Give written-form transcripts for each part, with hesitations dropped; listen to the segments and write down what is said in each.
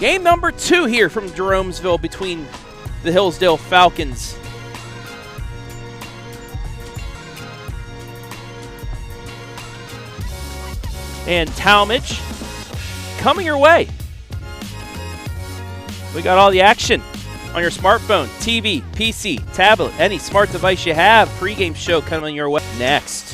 Game number 2 here from Jeromesville between the Hillsdale Falcons and Tallmadge. Coming your way. We got all the action on your smartphone, TV, PC, tablet, any smart device you have. Pre-game show coming your way next.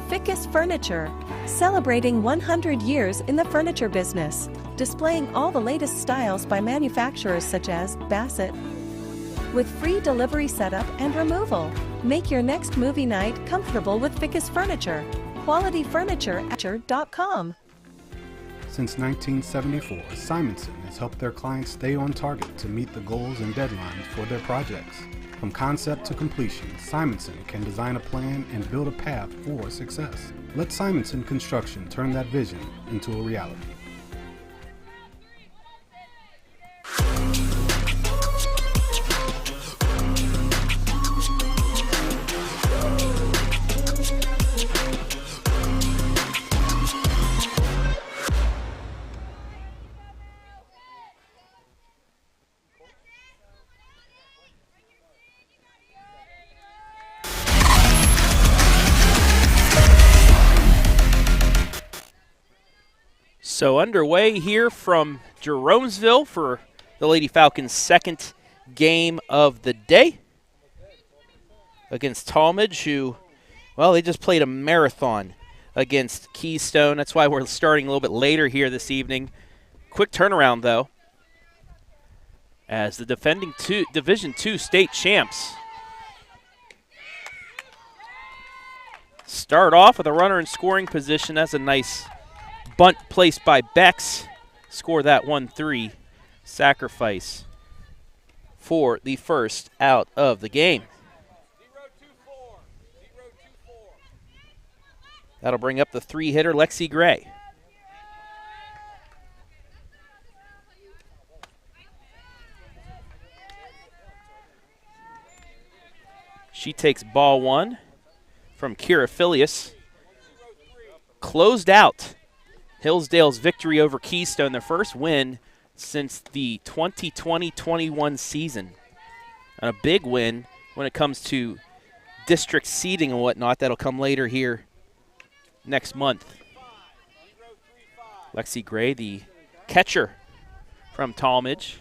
Fickes Furniture, celebrating 100 years in the furniture business, displaying all the latest styles by manufacturers such as Bassett. With free delivery setup and removal, make your next movie night comfortable with Fickes Furniture. QualityFurniture.com. Since 1974, Simonson has helped their clients stay on target to meet the goals and deadlines for their projects. From concept to completion, Simonson can design a plan and build a path for success. Let Simonson Construction turn that vision into a reality. So underway here from Jeromesville for the Lady Falcons' second game of the day against Tallmadge, who, well, they just played a marathon against Keystone. That's why we're starting a little bit later here this evening. Quick turnaround, though, as the defending Division II state champs start off with a runner in scoring position. That's a nice bunt placed by Becks. Score that 1-3 sacrifice for the first out of the game. That'll bring up the 3-hitter, Lexi Gray. She takes ball 1 from Kira Filius. Closed out Hillsdale's victory over Keystone, their first win since the 2020-21 season. And a big win when it comes to district seeding and whatnot. That'll come later here next month. Lexi Gray, the catcher from Tallmadge,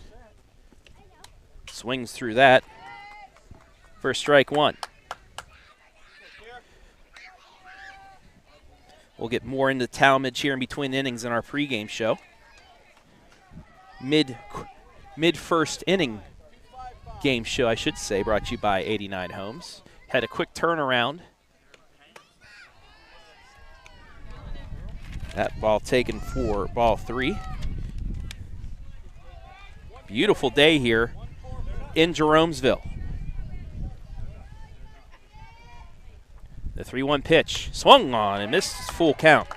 swings through that for strike 1. We'll get more into Tallmadge here in between innings in our pregame show. Mid-first inning game show, I should say, brought to you by 89 Homes. Had a quick turnaround. That ball taken for ball 3. Beautiful day here in Jeromesville. The 3-1 pitch, swung on and missed full count.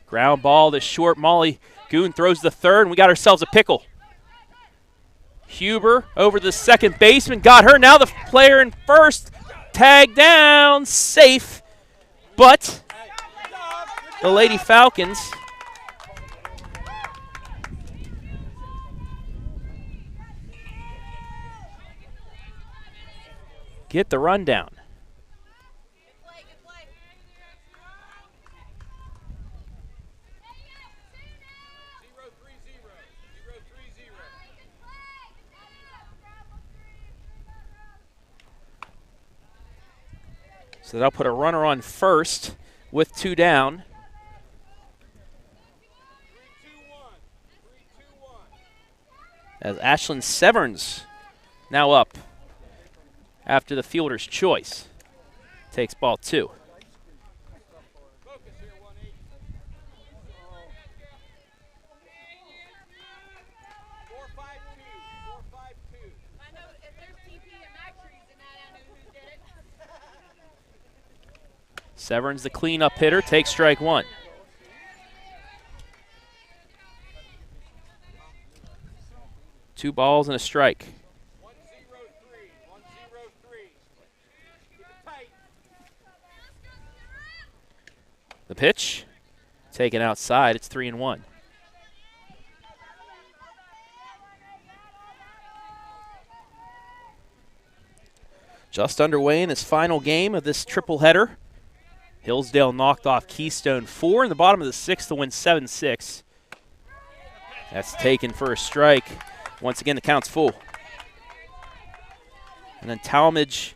Ground ball to short. Molly Goon throws the third, and we got ourselves a pickle. Huber over the second baseman, got her. Now the player in first, tag down, safe. But the Lady Falcons get the rundown. So that'll put a runner on first with 2 down. As Ashlyn Severns now up after the fielder's choice. Takes ball 2. Severns, the cleanup hitter, takes strike 1. Two balls and a strike. 1-0-3. Keep it tight. The pitch, taken outside. It's 3-1. Just underway in his final game of this triple header. Hillsdale knocked off Keystone 4 in the bottom of the 6th to win 7-6. That's taken for a strike. Once again, the count's full. And then Tallmadge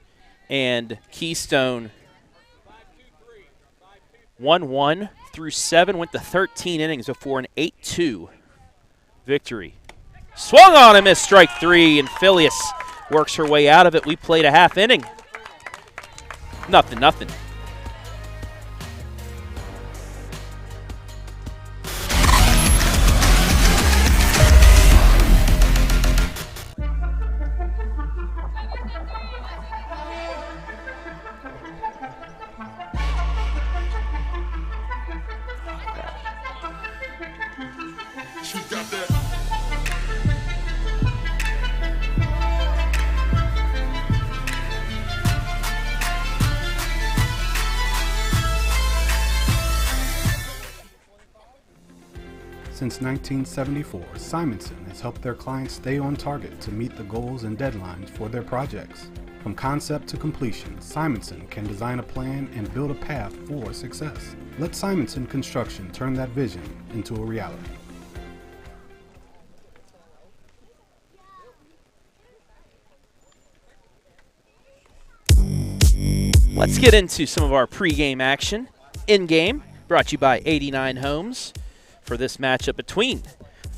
and Keystone 1-1 through 7, went to 13 innings before an 8-2 victory. Swung on and missed, strike 3, and Filius works her way out of it. We played a half inning. Nothing. Since 1974, Simonson has helped their clients stay on target to meet the goals and deadlines for their projects. From concept to completion, Simonson can design a plan and build a path for success. Let Simonson Construction turn that vision into a reality. Let's get into some of our pregame action. In-game, brought to you by 89 Homes. For this matchup between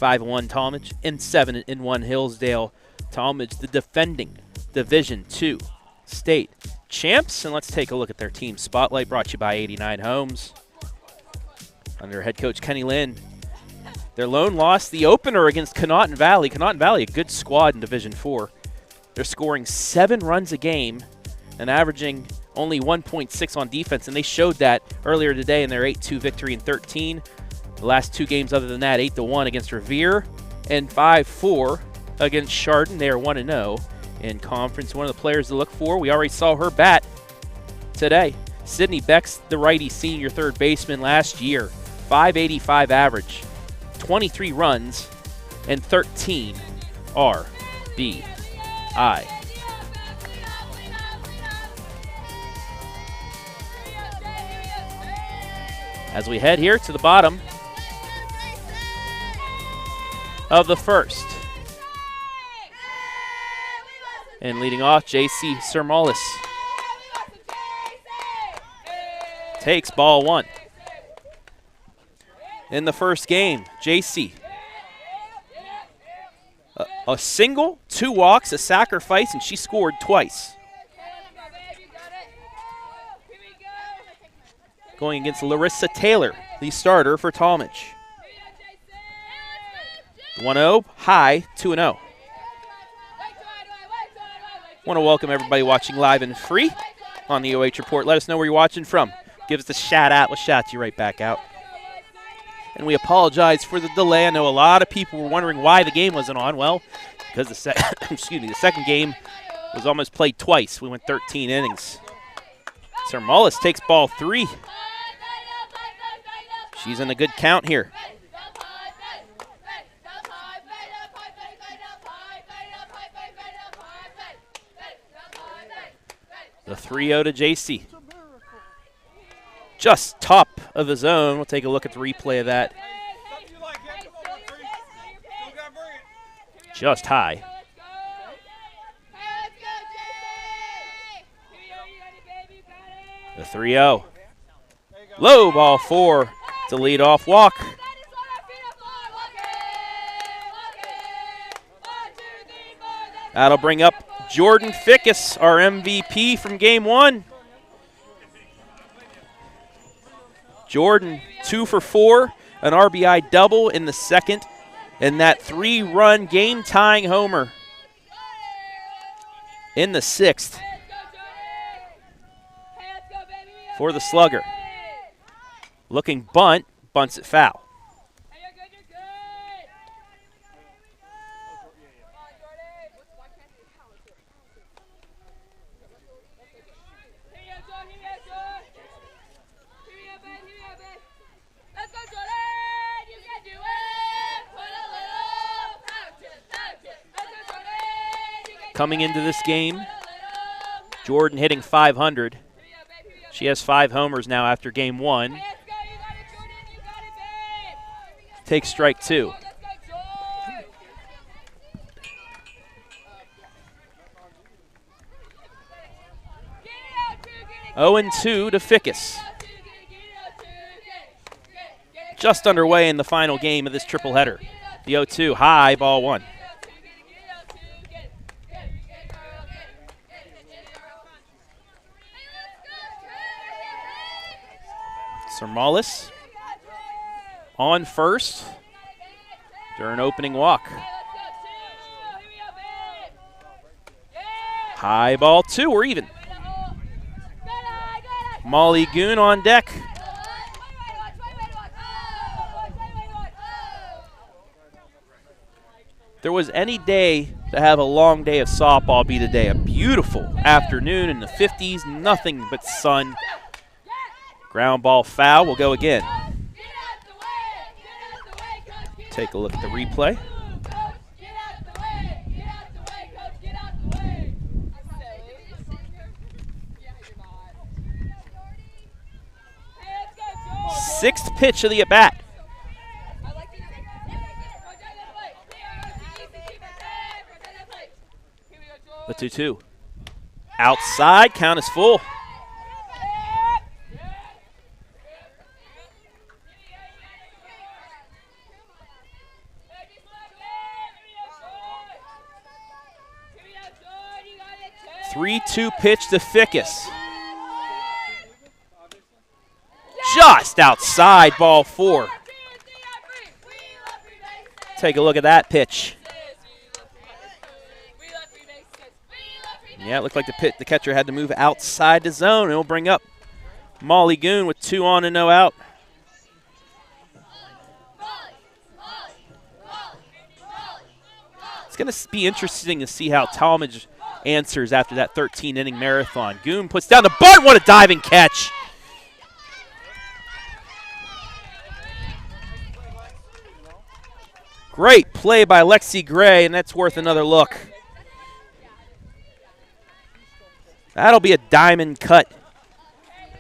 5-1 Tallmadge and 7-1 Hillsdale. Tallmadge, the defending Division II state champs. And let's take a look at their team spotlight, brought to you by 89 Homes. Under head coach Kenny Lynn, their lone loss, the opener against Conotton Valley. Conotton Valley, a good squad in Division IV. They're scoring 7 runs a game and averaging only 1.6 on defense, and they showed that earlier today in their 8-2 victory in 13. The last 2 games other than that, 8-1 against Revere and 5-4 against Chardon. They are 1-0 in conference. One of the players to look for, we already saw her bat today. Sydney Becks, the righty senior third baseman last year, 585 average, 23 runs, and 13 RBI. As we head here to the bottom of the first. And leading off, J.C. Sermalis takes ball 1. In the first game, J.C. A single, 2 walks, a sacrifice, and she scored twice. Going against Larissa Taylor, the starter for Tallmadge. 1-0, high, 2-0. Want to welcome everybody watching live and free on the OH Report. Let us know where you're watching from. Give us a shout out. We'll shout you right back out. And we apologize for the delay. I know a lot of people were wondering why the game wasn't on. Well, because the second game was almost played twice. We went 13 innings. Sermalis takes ball 3. She's in a good count here. The 3-0 to JC. Just top of the zone. We'll take a look at the replay of that. Just high. The 3-0. Low ball 4 to lead off walk. That'll bring up Jordan Fickes, our MVP from game 1. Jordan 2 for 4, an RBI double in the second, and that 3-run game-tying homer in the 6th for the slugger. Looking bunt, bunts it foul. Coming into this game, Jordan hitting .500. She has 5 homers now after game 1. Takes strike 2. Oh and 2 to Fickes. Just underway in the final game of this triple header. The 0-2 high, ball 1. Sermalis on first during opening walk. High ball 2, we're even. Molly Goon on deck. There was any day to have a long day of softball be today. A beautiful afternoon in the 50s, nothing but sun. Ground ball foul, will go again. Take a look at the replay. Sixth pitch of the at-bat. The 2-2. Outside, count is full. Three-two pitch to Fickes. Just outside, ball 4. Take a look at that pitch. Yeah, it looked like the catcher had to move outside the zone. It'll bring up Molly Goon with 2 on and no out. It's going to be interesting to see how Tallmadge answers after that 13-inning marathon. Goon puts down the bunt. What a diving catch. Great play by Lexi Gray, and that's worth another look. That'll be a diamond cut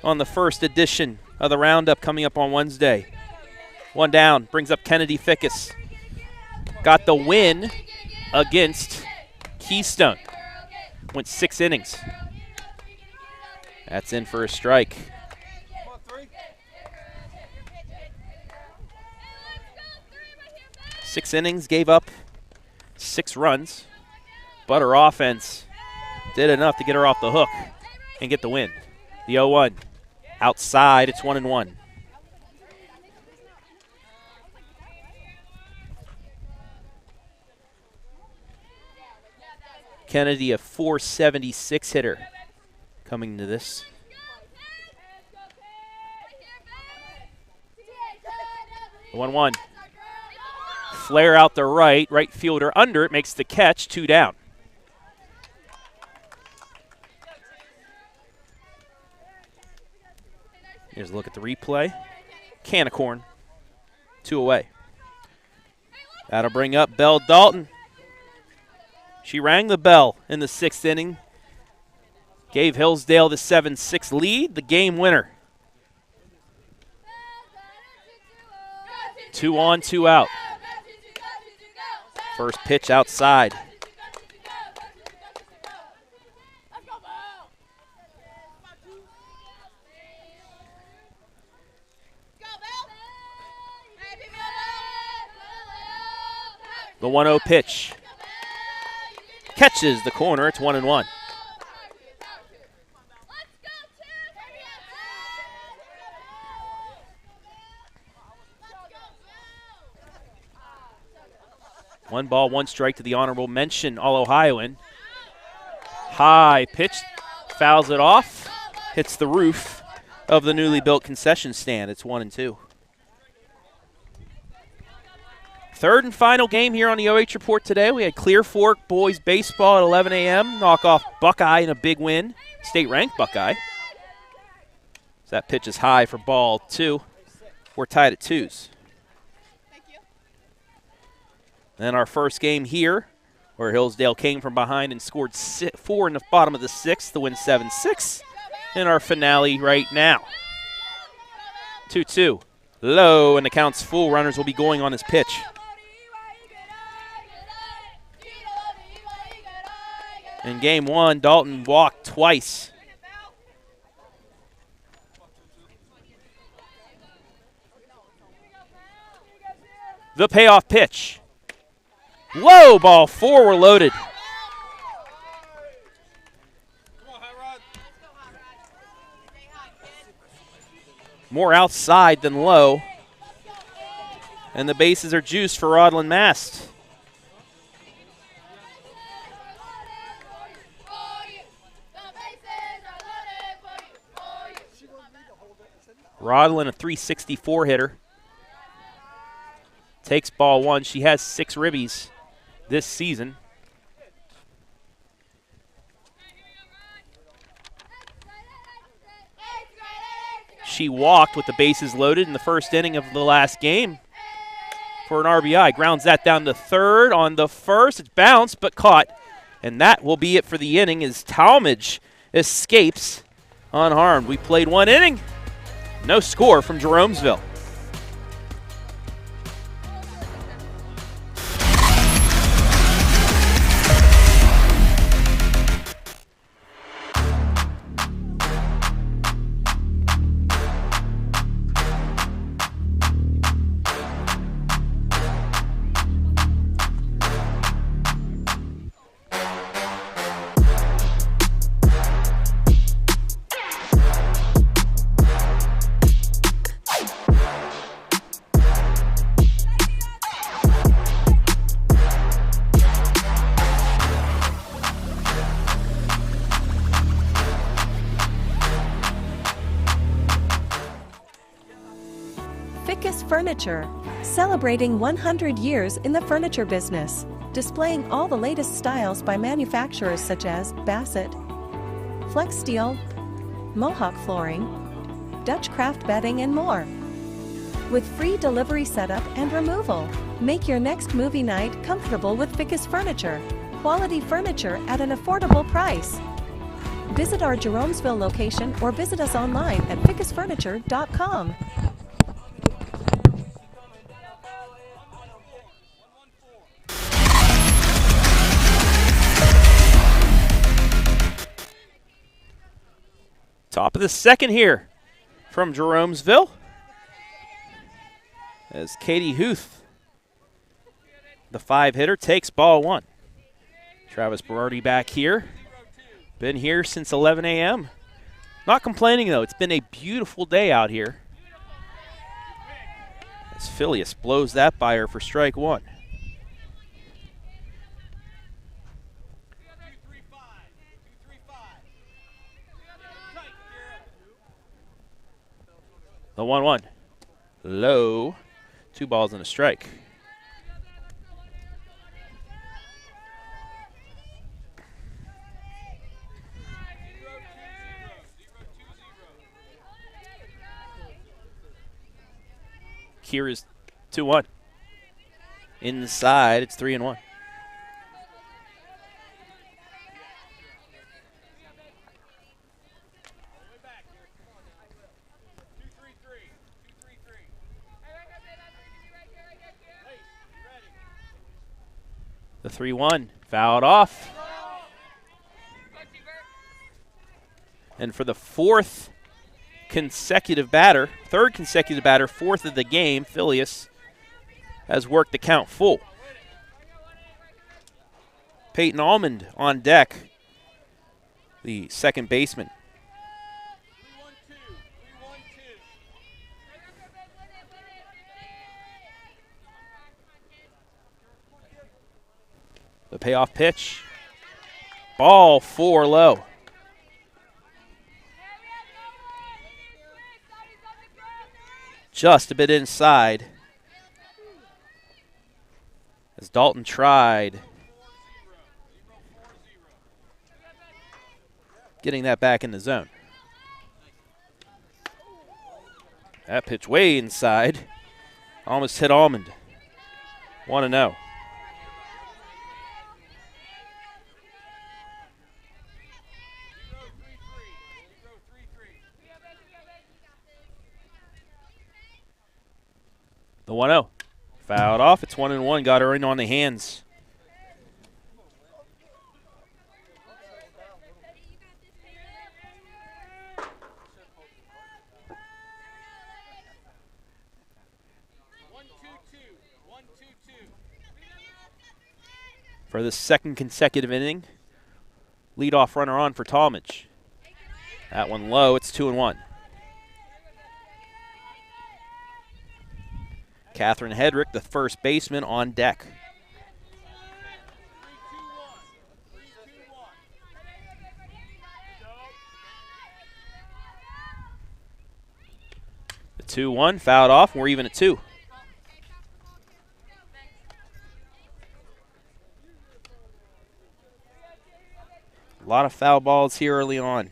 on the first edition of the Roundup coming up on Wednesday. 1 down, brings up Kennedy Fickes. Got the win against Keystone. Went 6 innings. That's in for a strike. Six innings, gave up 6 runs, but her offense did enough to get her off the hook and get the win. The 0-1. Outside, it's 1-1. Kennedy, a .476 hitter coming to this. The 1-1. Flare out the right fielder under it, makes the catch, 2 down. Here's a look at the replay. Can of corn, 2 away. That'll bring up Belle Dalton. She rang the bell in the 6th inning. Gave Hillsdale the 7-6 lead, the game winner. 2 on, 2 out. First pitch outside. The 1-0 pitch. Catches the corner. It's 1-1. One ball, one strike to the honorable mention All-Ohioan. High pitch, fouls it off, hits the roof of the newly built concession stand. It's 1-2. Third and final game here on the OH Report today. We had Clear Fork boys baseball at 11 a.m. Knock off Buckeye in a big win. State-ranked Buckeye. So that pitch is high for ball 2. We're tied at 2s. Then our first game here, where Hillsdale came from behind and scored 4 in the bottom of the 6th to win 7-6. And our finale right now. 2-2. Low, and the count's full. Runners will be going on this pitch. In game 1, Dalton walked twice. The payoff pitch. Whoa, ball 4, we're loaded. More outside than low. And the bases are juiced for Rodland Mast. Rodland, a .364 hitter. Takes ball 1. She has 6 ribbies this season. She walked with the bases loaded in the first inning of the last game for an RBI. Grounds that down to third on the first. It's bounced but caught. And that will be it for the inning as Tallmadge escapes unharmed. We played 1 inning. No score from Jeromesville. Fickes Furniture, celebrating 100 years in the furniture business, displaying all the latest styles by manufacturers such as Bassett, Flex Steel, Mohawk Flooring, Dutch Craft Bedding, and more. With free delivery setup and removal, make your next movie night comfortable with Fickes Furniture. Quality furniture at an affordable price. Visit our Jeromesville location or visit us online at fickesfurniture.com. Top of the second here from Jeromesville as Katie Huth, the 5-hitter, takes ball 1. Travis Berardi back here. Been here since 11 a.m. Not complaining, though. It's been a beautiful day out here. As Phileas blows that by her for strike 1. The 1-1. Low. 2 balls and a strike. Kira's 2-1. Inside, it's 3-1. The 3-1 fouled off. And for the third consecutive batter, fourth of the game, Phileas has worked the count full. Peyton Almond on deck, the second baseman. The payoff pitch. Ball 4 low. Just a bit inside. As Dalton tried getting that back in the zone. That pitch way inside. Almost hit Almond. 1-0. The 1-0. Fouled off. It's 1-1. Got her in on the hands. For the second consecutive inning, leadoff runner on for Tallmadge. That one low. It's 2-1. Catherine Hedrick, the first baseman, on deck. The 2-1 fouled off. We're even at 2. A lot of foul balls here early on.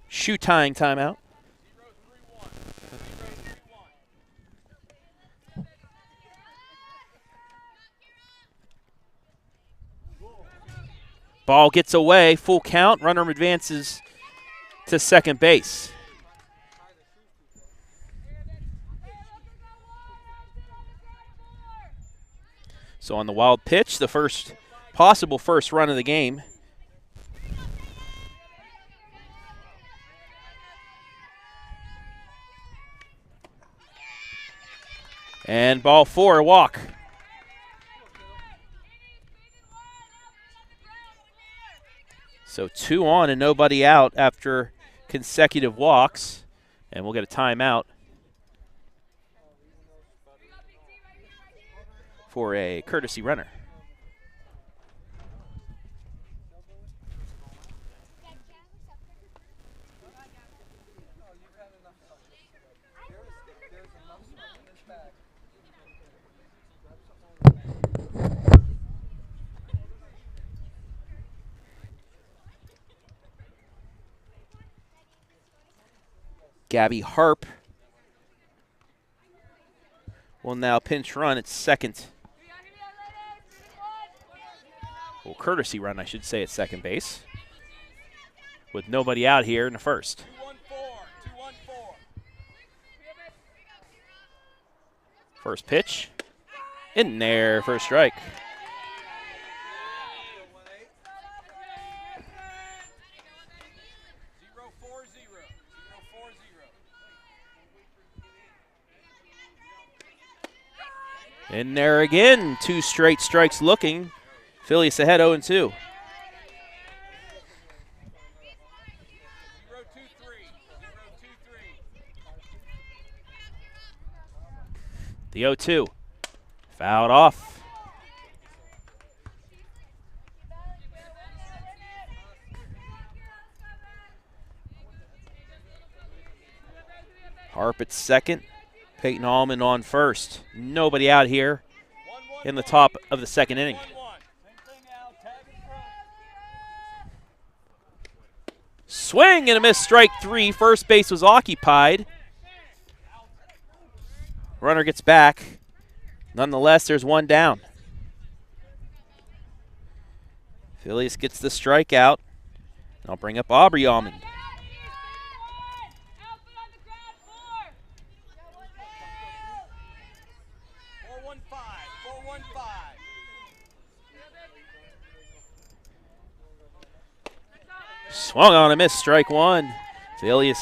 Shoe tying timeout. Ball gets away, full count. Runner advances to second base. So on the wild pitch, the possible first run of the game. And ball 4, a walk. So 2 on and nobody out after consecutive walks. And we'll get a timeout for a courtesy runner. Gabby Harp will now pinch run at second. Well, courtesy run, I should say, at second base. With nobody out here in the first. 2-1-4. First pitch. In there for a strike. In there again, 2 straight strikes looking. Phillies ahead 0-2. 0-2-3. The 0-2. Fouled off. Harp at second. Peyton Allman on first. Nobody out here in the top of the second inning. Swing and a miss, strike 3. First base was occupied. Runner gets back. Nonetheless, there's 1 down. Phillies gets the strikeout. I'll bring up Aubrey Almond. Swung on a miss, strike one. Phileas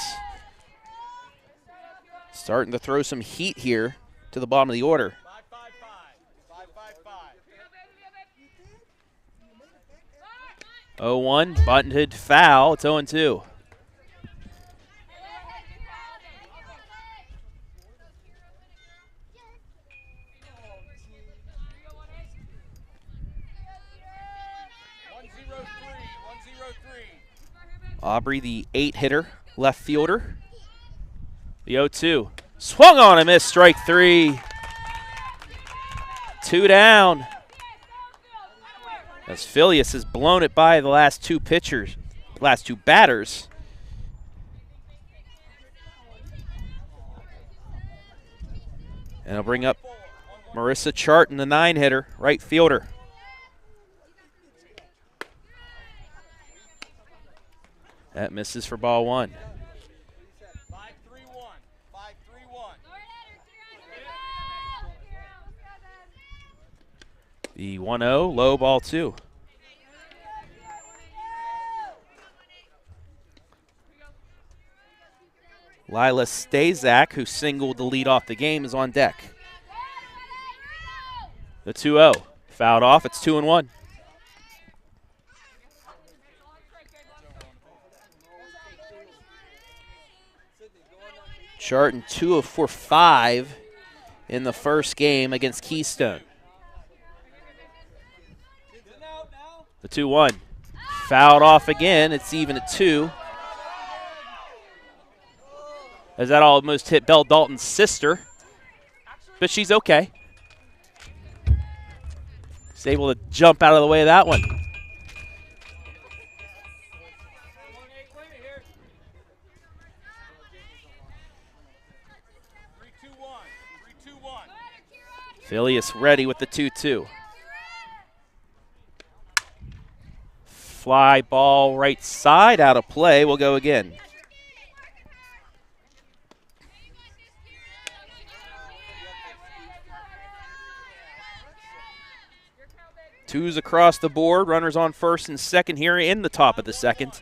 starting to throw some heat here to the bottom of the order. 0-1, bunted foul. It's 0-2. Aubrey, the 8-hitter, left fielder. The 0-2. Swung on a miss, strike three. 2 down. As Phileas has blown it by the last two batters. And I'll bring up Marissa Charton, the 9-hitter, right fielder. That misses for ball one. 5-3-1. 5-3-1. The 1-0, low ball two. Lila Stazak, who singled the lead off the game, is on deck. The 2-0, fouled off. It's 2-1. Charton 2 of 5 in the first game against Keystone. The 2-1, fouled off again. It's even at 2. As that almost hit Belle Dalton's sister, but she's okay. She's able to jump out of the way of that one. Phileas ready with the 2-2. Fly ball right side, out of play. We'll go again. Twos across the board. Runners on first and second here in the top of the second.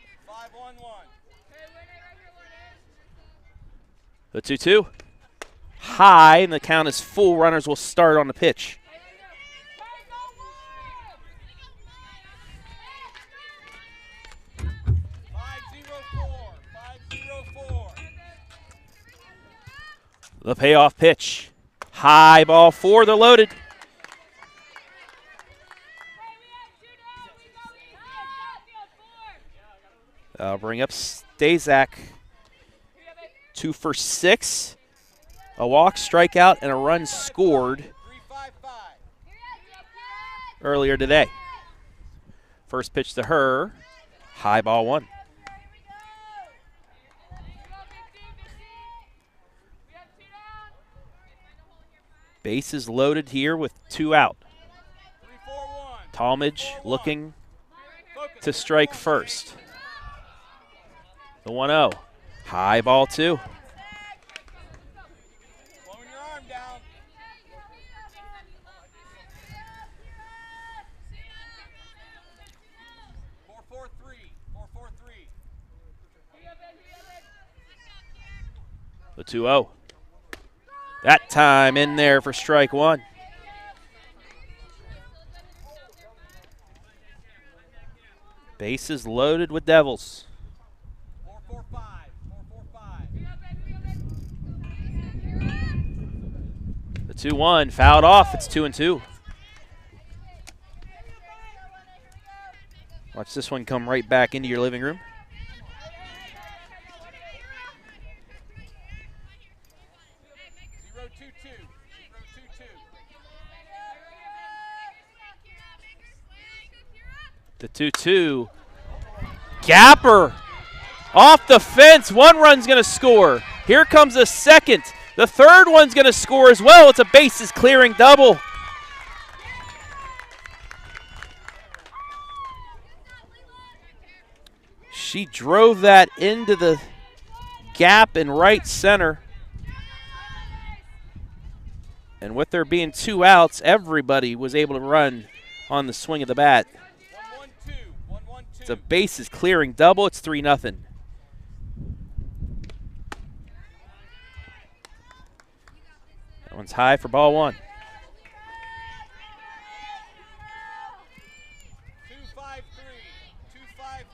The 2-2. High, and the count is full. Runners will start on the pitch. The payoff pitch. High ball 4. They're loaded. I'll bring up Stazak. 2 for 6. A walk, strikeout, and a run scored earlier today. First pitch to her. High ball 1. Bases loaded here with 2 out. Tallmadge looking to strike first. The 1-0. High ball 2. The 2-0. That time in there for strike 1. Bases loaded with Devils. 4-4-5. 4-4-5. The 2-1 fouled off. It's 2-2. Watch this one come right back into your living room. The 2-2. Gapper off the fence. 1 run's going to score. Here comes a second. The third one's going to score as well. It's a bases clearing double. She drove that into the gap in right center. And with there being 2 outs, everybody was able to run on the swing of the bat. 1-1-2. It's a bases clearing double. It's 3-0. That one's high for ball one. 2-5-3. 2-5-3.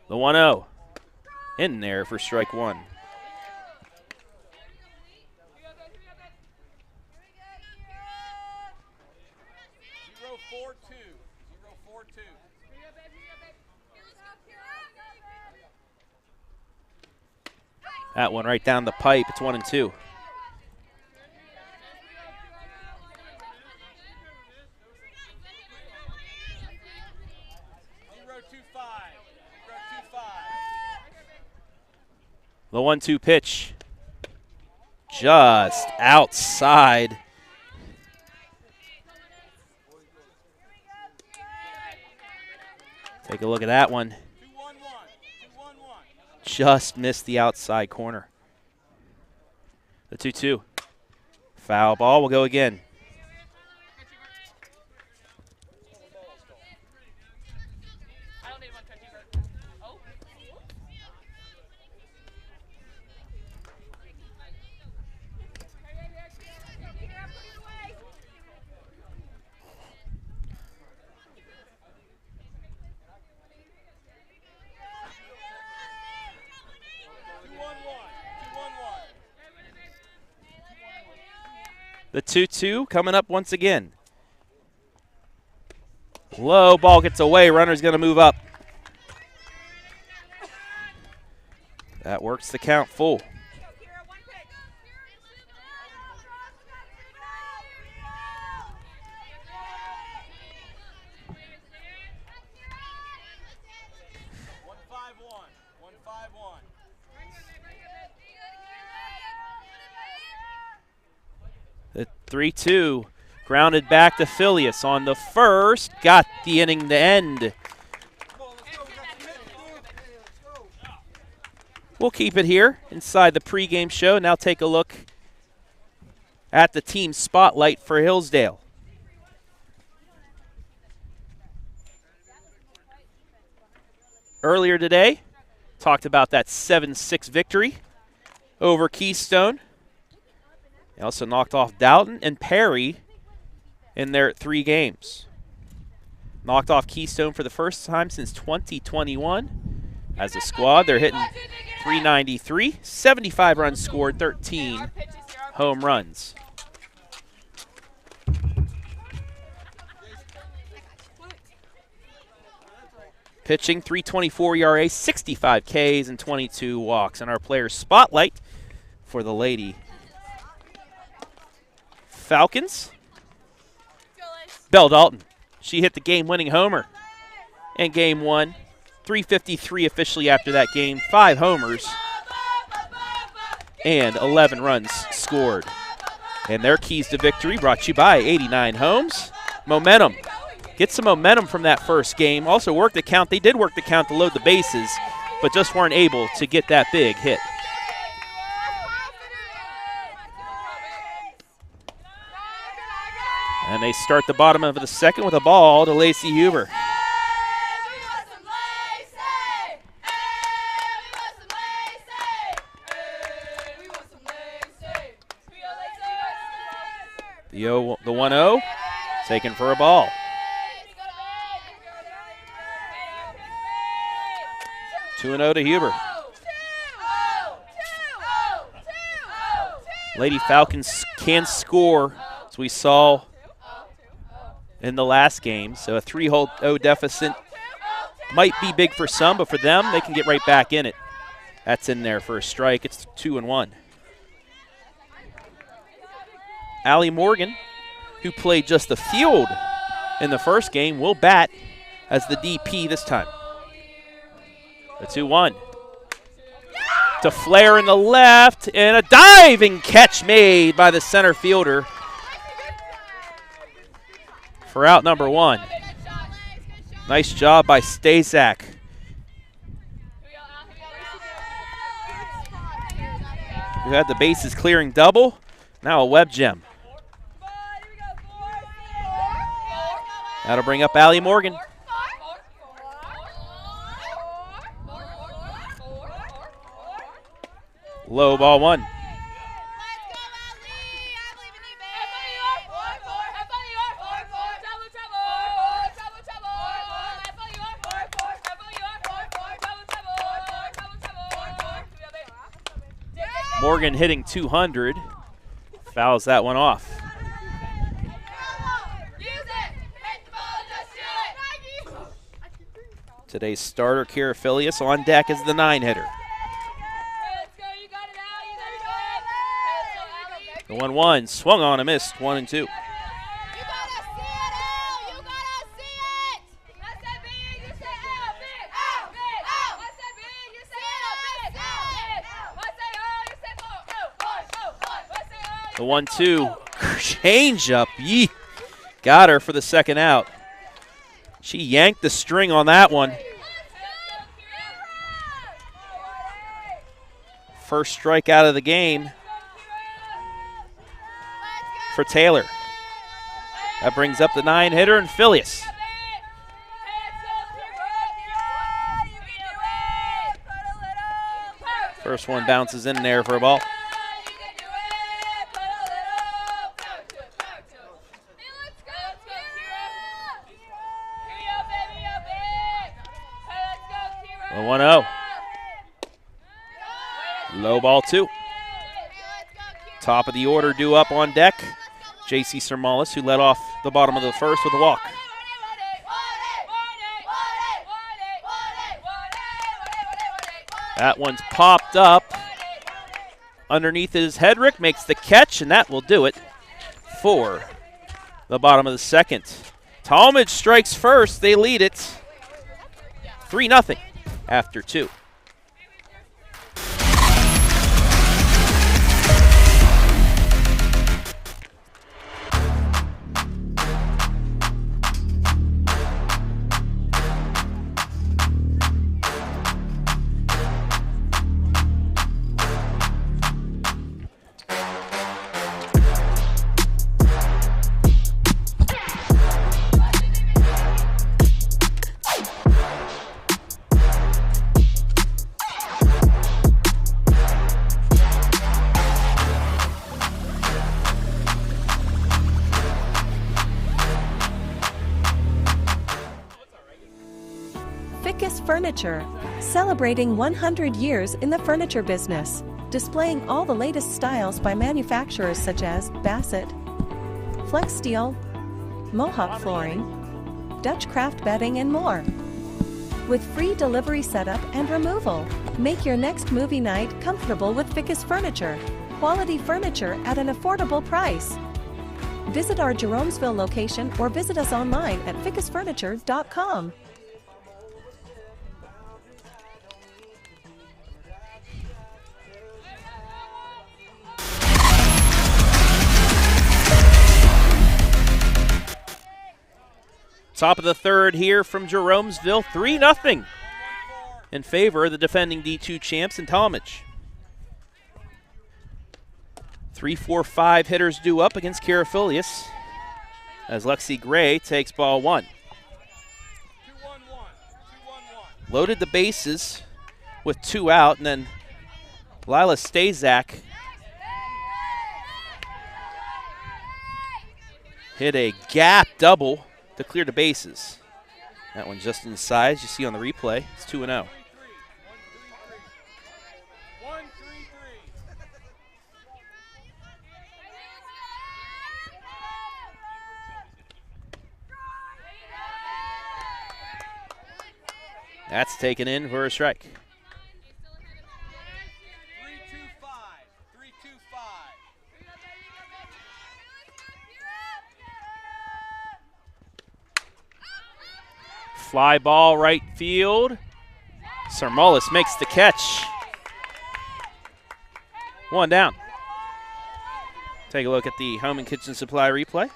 The 1-0 in there for strike one. 0-4-2. 0-4-2. That one right down the pipe. It's 1-2. The 1-2 pitch. Just outside. Take a look at that one. 2-1-1. 2-1-1. Just missed the outside corner. The 2-2. Foul ball will go again. The 2-2 coming up once again. Low ball gets away. Runner's going to move up. That works the count full. The 3-2 grounded back to Phileas on the first. Got the inning to end. We'll keep it here inside the pregame show. Now take a look at the team spotlight for Hillsdale. Earlier today, talked about that 7-6 victory over Keystone. They also knocked off Dalton and Perry in their 3 games. Knocked off Keystone for the first time since 2021. As a squad, they're hitting .393, 75 runs scored, 13 home runs. Pitching, .324 ERA, 65 Ks, and 22 walks. And our player spotlight for the Lady Falcons. Belle Dalton. She hit the game-winning homer in Game 1. .353 officially after that game. 5 homers and 11 runs scored. And their keys to victory brought to you by 89 Homes. Momentum. Get some momentum from that first game. Also work the count. They did work the count to load the bases, but just weren't able to get that big hit. And they start the bottom of the second with a ball to Lacey Huber. The 1-0 taken for a ball. Two 2-0 to Huber. Lady Falcons can score, as we saw in the last game. So a 3-0 deficit might be big for some, but for them, they can get right back in it. That's in there for a strike. It's 2-1. Allie Morgan, who played just the field in the first game, will bat as the DP this time. The 2-1. To Flair in the left, and a diving catch made by the center fielder for out number 1. Nice job by Stazak. Who had the bases clearing double. Now a web gem. That'll bring up Allie Morgan. Low ball 1. Morgan hitting 200. Fouls that one off. Today's starter, Kira Filius, on deck as the 9-hitter. The 1-1 swung on and missed. 1 and 2. The 1-2 change up. Yee. Got her for the second out. She yanked the string on that one. First strikeout of the game for Taylor. That brings up the 9-hitter and Filius. First one bounces in there for a ball. The 1-0. Low ball 2. Top of the order due up on deck. J.C. Sermalis, who led off the bottom of the first with a walk. That one's popped up. Underneath it is Hedrick, makes the catch, and that will do it for the bottom of the second. Tallmadge strikes first. They lead it 3-0 after 2. Fickes Furniture, celebrating 100 years in the furniture business, displaying all the latest styles by manufacturers such as Bassett, Flex Steel, Mohawk Flooring, Dutch Craft Bedding, and more. With free delivery setup and removal, make your next movie night comfortable with Fickes Furniture. Quality furniture at an affordable price. Visit our Jeromesville location or visit us online at fickesfurniture.com. Top of the third here from Jeromesville, 3-0 in favor of the defending D2 champs in Tallmadge. 3-4-5 hitters due up against Kira Filius as Lexi Gray takes ball 1. 2-1-1. Loaded the bases with 2 out, and then Lila Stazak hit a gap double to clear the bases. That one just inside, as you see on the replay. It's 2-0. 1-3-3. That's taken in for a strike. 3-2-5. 3-2-5. Fly ball right field. Sermalis makes the catch. 1 down. Take a look at the Home and Kitchen Supply replay.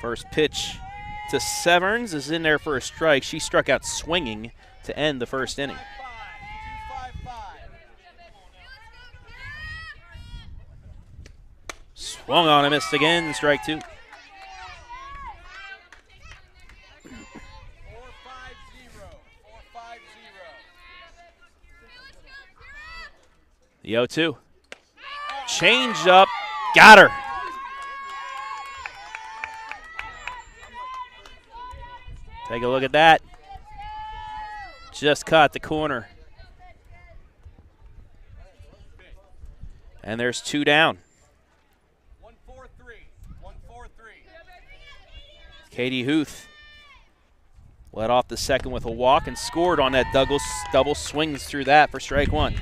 First pitch to Severns is in there for a strike. She struck out swinging to end the first inning. 2-5-5. Swung on and missed again, strike 2. 4-5-0. 4-5-0. The 0-2. Change up, got her. Take a look at that. Just caught the corner. And there's 2 down. 1-4-3. 1-4-3. Katie Huth led off the second with a walk and scored on that double swings through that for strike 1. 1-3-4.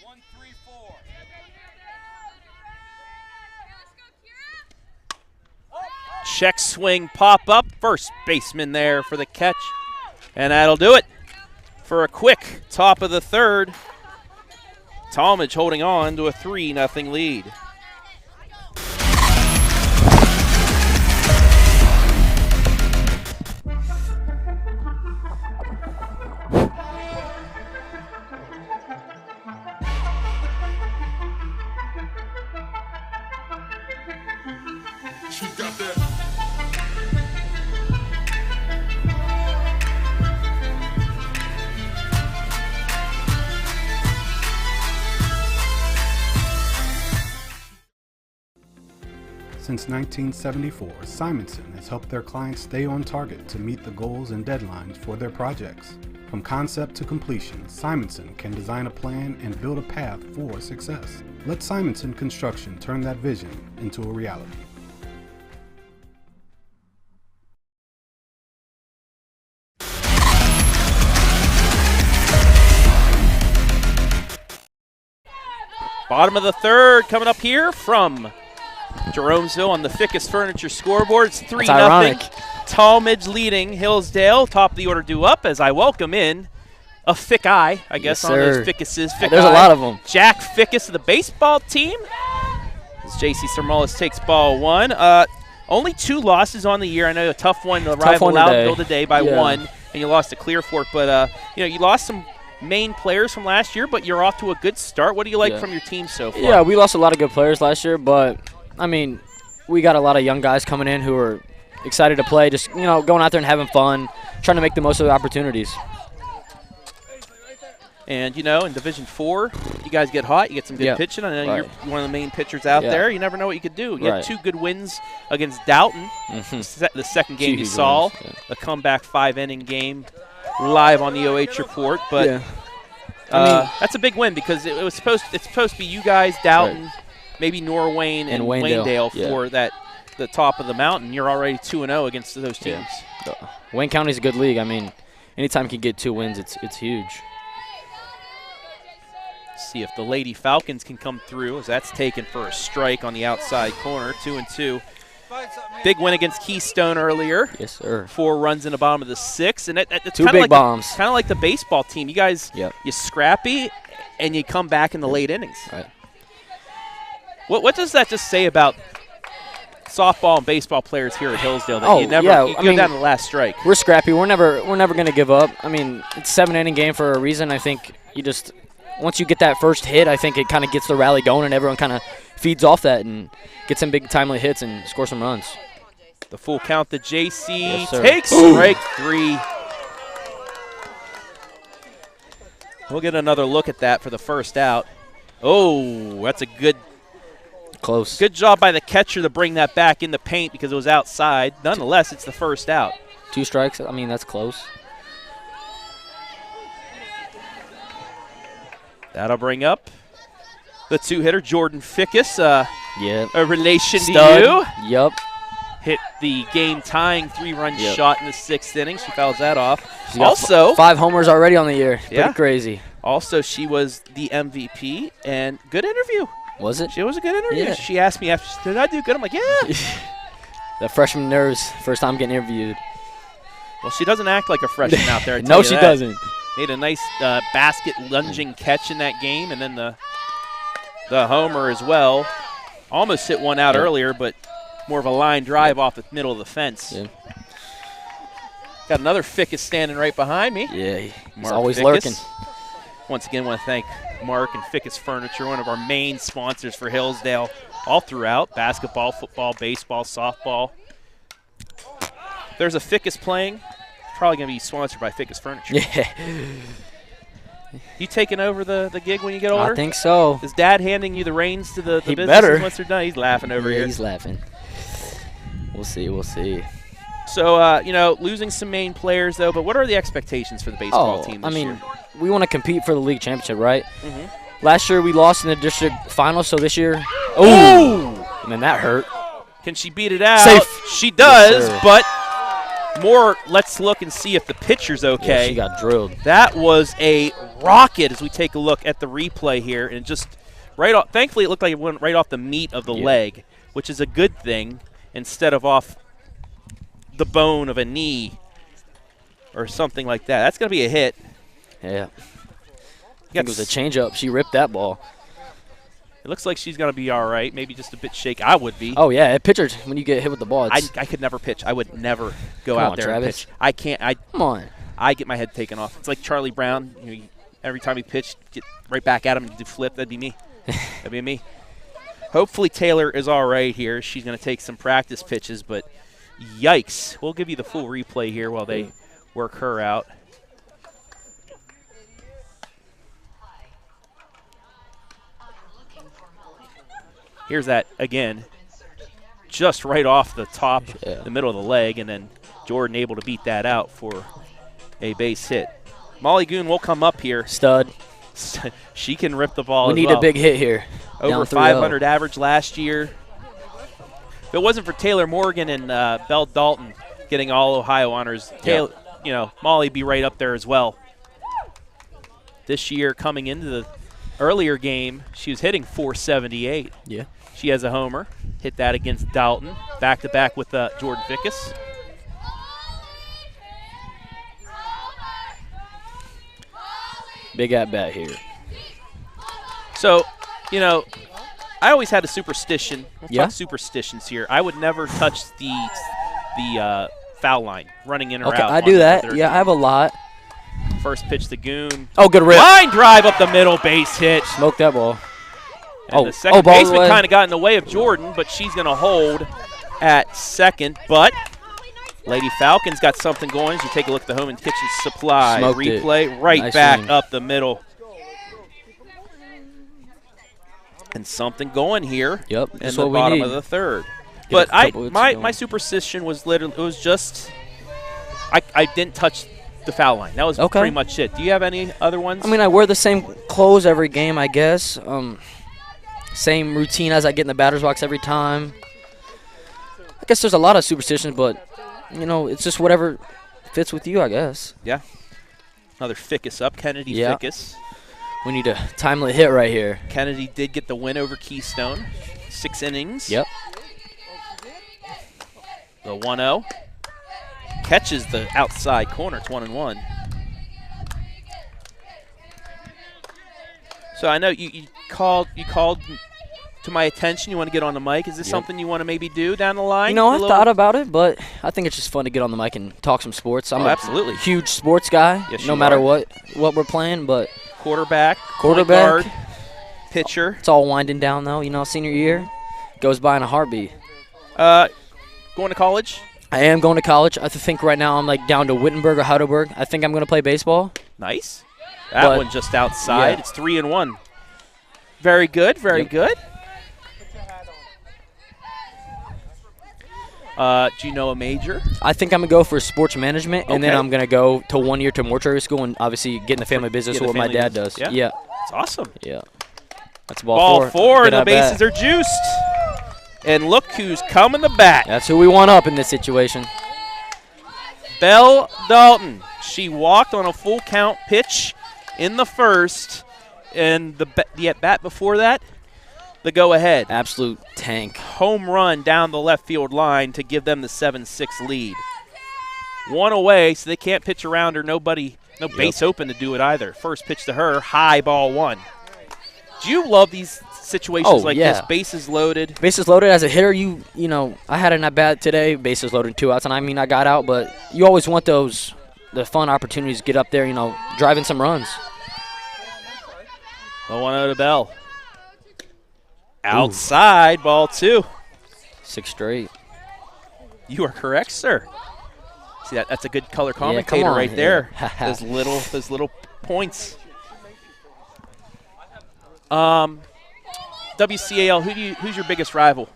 1-3-4. Check swing, pop up. First baseman there for the catch. And that'll do it for a quick top of the third. Tallmadge holding on to a 3-0 lead. Since 1974, Simonson has helped their clients stay on target to meet the goals and deadlines for their projects. From concept to completion, Simonson can design a plan and build a path for success. Let Simonson Construction turn that vision into a reality. Bottom of the third coming up here from Jeromesville on the Fickes Furniture scoreboard. It's 3-0. Tallmadge leading Hillsdale. Top of the order due up as I welcome in a Fick Eye, I guess, on those Fickeses. There's a lot of them. Jack Fickes of the baseball team. As JC Sermolis takes ball 1. Only 2 losses on the year. I know a tough one to rival Loudonville today by 1, and you lost to Clearfork. But you lost some main players from last year, but you're off to a good start. What do you like from your team so far? Yeah, we lost a lot of good players last year, but I mean, we got a lot of young guys coming in who are excited to play, just, going out there and having fun, trying to make the most of the opportunities. And, in Division 4, you guys get hot, you get some good pitching. I know you're one of the main pitchers out there. You never know what you could do. You had 2 good wins against Dalton. The second game you saw, a comeback 5-inning game live on the OH report. But that's a big win because it's supposed to be you guys, Dalton, maybe Norwayne and Waynedale for the top of the mountain. You're already 2-0 against those teams. Wayne County's a good league. I mean, anytime you can get 2 wins, it's huge. See if the Lady Falcons can come through, as that's taken for a strike on the outside corner. 2-2. Big win against Keystone earlier. Yes, sir. 4 runs in the bottom of the 6th, and it's 2 big bombs. Kind of like the baseball team. You guys, you scrappy, and you come back in the late innings. Right. What does that just say about softball and baseball players here at Hillsdale that you go down to the last strike? We're scrappy. We're never going to give up. I mean, it's a 7-inning game for a reason. I think once you get that first hit, I think it kind of gets the rally going, and everyone kind of feeds off that and gets some big timely hits and scores some runs. The full count that JC takes strike 3. We'll get another look at that for the first out. Oh, that's a good job by the catcher to bring that back in the paint because it was outside. Nonetheless, it's the first out. 2 strikes. I mean, that's close. That'll bring up the 2-hitter, Jordan Fickes. A relation to you. Yep. Hit the game-tying 3-run shot in the 6th inning. She fouls that off. She also, 5 homers already on the year. Pretty crazy. Also, she was the MVP, and good interview. Was it? She was a good interview. Yeah. She asked me after, did I do good? I'm like, yeah. The freshman nerves, first time getting interviewed. Well, she doesn't act like a freshman out there. No, she doesn't. Made a nice basket lunging catch in that game, and then the the homer as well. Almost hit one out earlier, but more of a line drive off the middle of the fence. Yeah. Got another Fickes standing right behind me. Yeah, he's Mark always Fickes. lurking. Once again, want to thank Mark and Fickes Furniture, one of our main sponsors for Hillsdale all throughout, basketball, football, baseball, softball. There's a Fickes playing, probably going to be sponsored by Fickes Furniture. Yeah. You taking over the gig when you get older? I think so. Is Dad handing you the reins to the He business better. once they're done? He's laughing over Yeah, here. he's laughing. We'll see. We'll see. So, losing some main players, though, but what are the expectations for the baseball team this year? We want to compete for the league championship, right? Mm-hmm. Last year we lost in the district final, so this year, oh, man, that hurt. Can she beat it out? Safe. She does, Yes, sir. but let's look and see if the pitcher's okay. Yeah, she got drilled. That was a rocket as we take a look at the replay here, and just right off. Thankfully, it looked like it went right off the meat of the leg, which is a good thing, instead of off the bone of a knee or something like that. That's going to be a hit. Yeah. I think it was a changeup. She ripped that ball. It looks like she's going to be all right. Maybe just a bit shaky. I would be. Oh, yeah. Pitchers, when you get hit with the ball, I could never pitch. I would never go Come out on, there Travis. and pitch. I can't. Come on. I get my head taken off. It's like Charlie Brown. Every time he pitched, get right back at him and do flip. That'd be me. That'd be me. Hopefully Taylor is all right here. She's going to take some practice pitches, but yikes. We'll give you the full replay here while they work her out. Here's that again, just right off the top, the middle of the leg, and then Jordan able to beat that out for a base hit. Molly Goon will come up here. Stud. She can rip the ball We as need well. a big hit here. Over Down 500 average last year. If it wasn't for Taylor Morgan and Belle Dalton getting all Ohio honors, Taylor, Molly be right up there as well. This year, coming into the earlier game, she was hitting 478. Yeah. She has a homer. Hit that against Dalton. Back-to-back with Jordan Fickes. Big at-bat here. So, I always had a superstition. We'll Yeah? talk superstitions here. I would never touch the foul line, running in or Okay, out. I on do the that. third. Yeah, I have a lot. First pitch to Goon. Oh, good rip. Line drive up the middle, base hit. Smoke that ball. And the second baseman kind of got in the way of Jordan, but she's going to hold at second. But Lady Falcons got something going as you take a look at the Home and Kitchen Supply Smoked replay. it. Right Nice back swing. up the middle. And something going here Yep, in that's the what we bottom need. of the third. Get But a couple hits my going. superstition was literally, it was just, I didn't touch the foul line. That was Okay. pretty much it. Do you have any other ones? I mean, I wear the same clothes every game, I guess. Same routine as I get in the batter's box every time. I guess there's a lot of superstitions, but, it's just whatever fits with you, I guess. Yeah. Another Fickes up. Kennedy Yeah. Fickes. We need a timely hit right here. Kennedy did get the win over Keystone. 6 innings. Yep. The 1-0. Catches the outside corner. It's 1-1. So I know you called to my attention. You want to get on the mic. Is this something you want to maybe do down the line? I've thought about it, but I think it's just fun to get on the mic and talk some sports. I'm absolutely. a huge sports guy, Yes, no you matter are. what we're playing, but Quarterback, point Quarterback. guard, pitcher. it's all winding down, though. Senior year goes by in a heartbeat. Going to college. I am going to college. I think right now I'm down to Wittenberg or Heidelberg. I think I'm going to play baseball. Nice. That But- one just outside. yeah. It's 3-1. Very good. Very Yep. good. Do you know a major? I think I'm going to go for sports management, and then Okay. I'm going to go to 1 year to mortuary school and obviously get in the family business, Get in what the my family dad business. does. Yeah. Yeah. It's awesome. Yeah. That's Ball ball four, Good and the at bases bat. are juiced. And look who's coming to bat. That's who we want up in this situation. Belle Dalton. She walked on a full count pitch in the first, and the at bat before that, the go ahead. Absolute tank. Home run down the left field line to give them the 7-6 lead. One away, so they can't pitch around her. No base open to do it either. First pitch to her, high ball one. Do you love these situations like yeah. this, bases loaded. Bases loaded as a hitter, you know, I had an at bat today, bases loaded, 2 outs, and I mean I got out, but you always want the fun opportunities to get up there, you know, driving some runs. The 1-0 to Belle. Outside, ball 2. 6 straight. You are correct, sir. See that's a good color come commentator on, right there. yeah. those little points. WCAL, who's your biggest rival?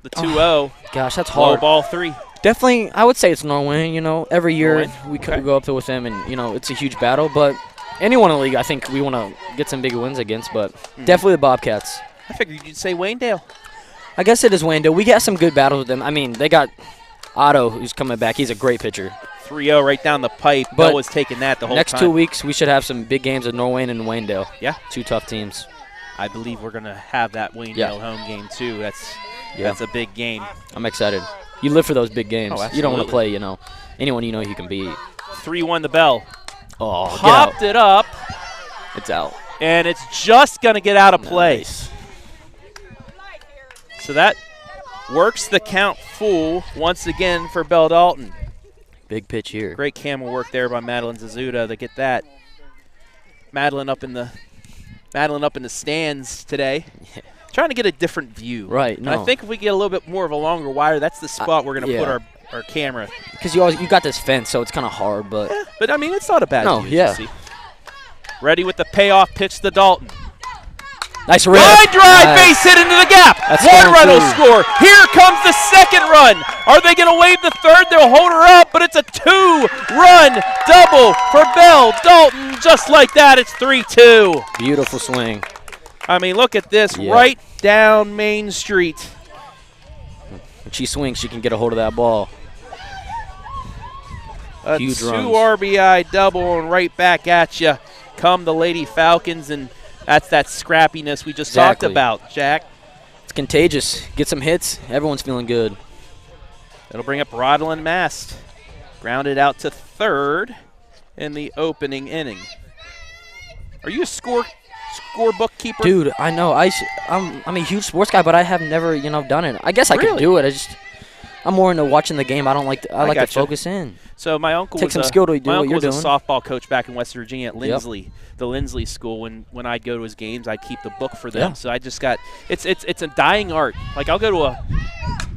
The 2-0. Gosh, that's Low hard. ball 3. Definitely, I would say it's Norway. You know, every year Norway? we go up there with them, and you know it's a huge battle. But anyone in the league, I think we want to get some big wins against. But definitely the Bobcats. I figured you'd say Waynedale. I guess it is Wayndale. We got some good battles with them. I mean, they got Otto, who's coming back. He's a great pitcher. 3-0 right down the pipe. But Belle was taking that the whole next time. 2 weeks, we should have some big games with Norway and Wayndale. Yeah. 2 tough teams. I believe we're going to have that Waynedale Yeah. home game, too. That's a big game. I'm excited. You live for those big games. Oh, You don't want absolutely. to play, you know, anyone you know you can beat. 3-1 to Belle. Oh, get Popped out. it up, It's out. and it's just going to get out of play. Nice. So that works the count full once again for Belle Dalton. Big pitch here. Great camera work there by Madeline Zazuda to get that. Madeline up in the stands today. Yeah. Trying to get a different view. Right, And I no. think if we get a little bit more of a longer wire, that's the spot we're going to put yeah. our camera. Because you got this fence, so it's kind of hard, but But, I mean, it's not a bad No, view, as you yeah. see. Ready with the payoff pitch to Dalton. nice rip. Line drive, Nice. base hit into the gap. That's One going run will through. score. Here comes the second run. Are they going to wave the third? They'll hold her up, but it's a 2-run double for Belle Dalton. Just like that, it's 3-2. Beautiful swing. I mean, look at this, Yeah. right down Main Street. When she swings, she can get a hold of that ball. A Huge 2 runs. RBI double, and right back at you come the Lady Falcons, and that's that scrappiness we just talked Exactly. about, Jack. It's contagious. Get some hits. Everyone's feeling good. It'll bring up Rodlin Mast. Grounded out to third in the opening inning. Are you a scorebook keeper? Dude, I know. I'm a huge sports guy, but I have never, you know, done it. I guess I could Really? do it. I'm more into watching the game. I like to gotcha. focus in. So my uncle Take was some a, skill to do my what uncle you're was a doing. softball coach back in West Virginia at Lindsley, the Lindsley School. When I'd go to his games, I'd keep the book for them. Yeah. So I just got it's a dying art. Like I'll go to a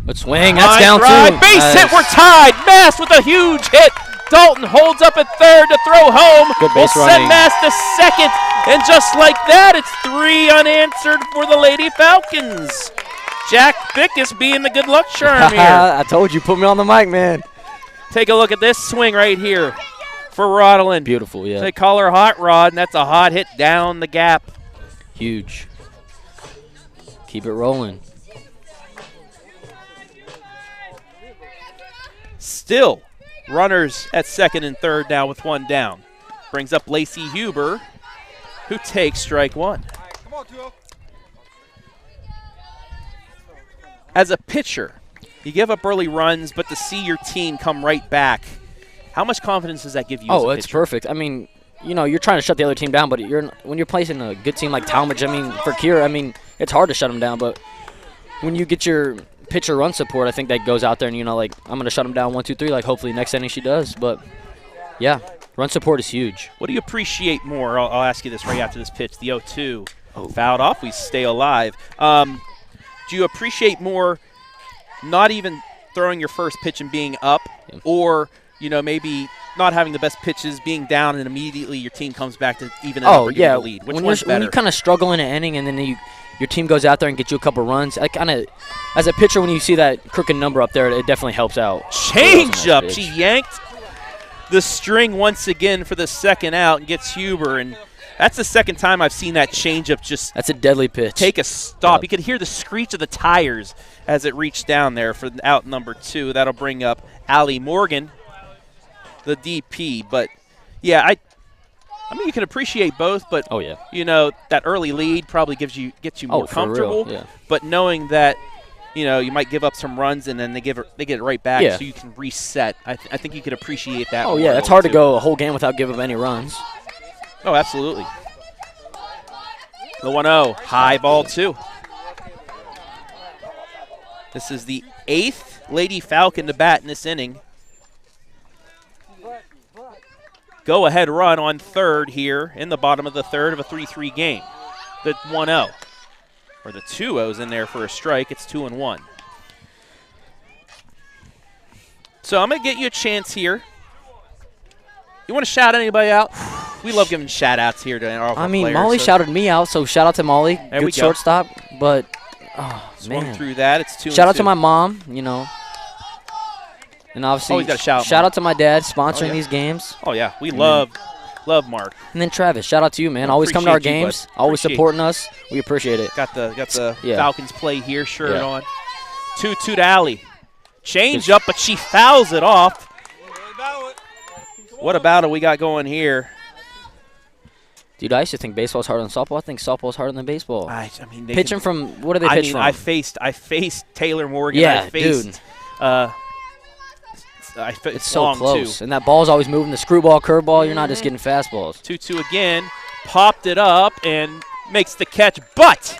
But swing. That's line down drive, too. base hit. Nice. We're tied. Mast with a huge hit. Dalton holds up at third to throw home. Good We'll base send running. Mast to second, and just like that, it's 3 unanswered for the Lady Falcons. Jack Fickes being the good luck charm here. I told you, put me on the mic, man. Take a look at this swing right here for Rodlin. Beautiful, yeah. They call her Hot Rod, and that's a hot hit down the gap. Huge. Keep it rolling. Still, runners at second and third now with 1 down. Brings up Lacey Huber, who takes strike 1. Come on, 2-0. As a pitcher, you give up early runs, but to see your team come right back, how much confidence does that give you as a It's pitcher? perfect. I mean, you know, you're trying to shut the other team down, but when you're placing a good team like Tallmadge, I mean, for Kira, I mean, it's hard to shut them down, but when you get your pitcher run support, I think that goes out there and, you know, like, I'm going to shut them down 1, 2, 3, like, hopefully next inning she does. But, yeah, run support is huge. What do you appreciate more? I'll ask you this right after this pitch. The 0-2. Fouled off. We stay alive. Do you appreciate more not even throwing your first pitch and being up, or, you know, maybe not having the best pitches, being down, and immediately your team comes back to even up or give you the lead? Which one's when better? you kind of struggle in an inning and then your team goes out there and gets you a couple runs, I kind of, as a pitcher, when you see that crooked number up there, it definitely helps out. Change up. Pitch. She yanked the string once again for the second out and gets Huber, and that's the second time I've seen that changeup just That's a deadly pitch. take a stop. Yep. You could hear the screech of the tires as it reached down there for out number 2. That'll bring up Allie Morgan, the DP. But, yeah, I mean, you can appreciate both, but, Oh, yeah. you know, that early lead probably gets you more for real, comfortable. yeah. But knowing that, you know, you might give up some runs and then they get it right back, Yeah. so you can reset. I think you could appreciate that. Oh, more yeah, it's too. hard to go a whole game without giving up any runs. Oh, absolutely. The 1-0, high ball 2. This is the 8th Lady Falcon to bat in this inning. Go-ahead run on third here in the bottom of the third of a 3-3 game. The 1-0, or the 2-0's in there for a strike. It's 2-1. So I'm going to get you a chance here. You want to shout anybody out? We love giving shout-outs here to our players. Molly shouted me out, so shout out to Molly. There we Good go. shortstop, but, Swung man. through that. It's 2-2. Shout out to my mom, And obviously, Always gotta shout out Mark. to my dad sponsoring yeah. these games. Oh, yeah. We love Mark. And then Travis, shout out to you, man. I Always come to our appreciate you, games. bud. Always Appreciate supporting us. We appreciate it. Got the Yeah. Falcons play here shirt Yeah. on. 2-2 to Allie. Change up, but she fouls it off. What about it we got going here? Dude, I used to think baseball's harder than softball. I think softball's harder than baseball. I mean, they Pitching from, what do they pitch from? I faced Taylor Morgan. Yeah, I faced, dude. It's so long close. too. And that ball's always moving. The screwball, curveball, you're not just getting fastballs. 2-2 again. Popped it up and makes the catch, but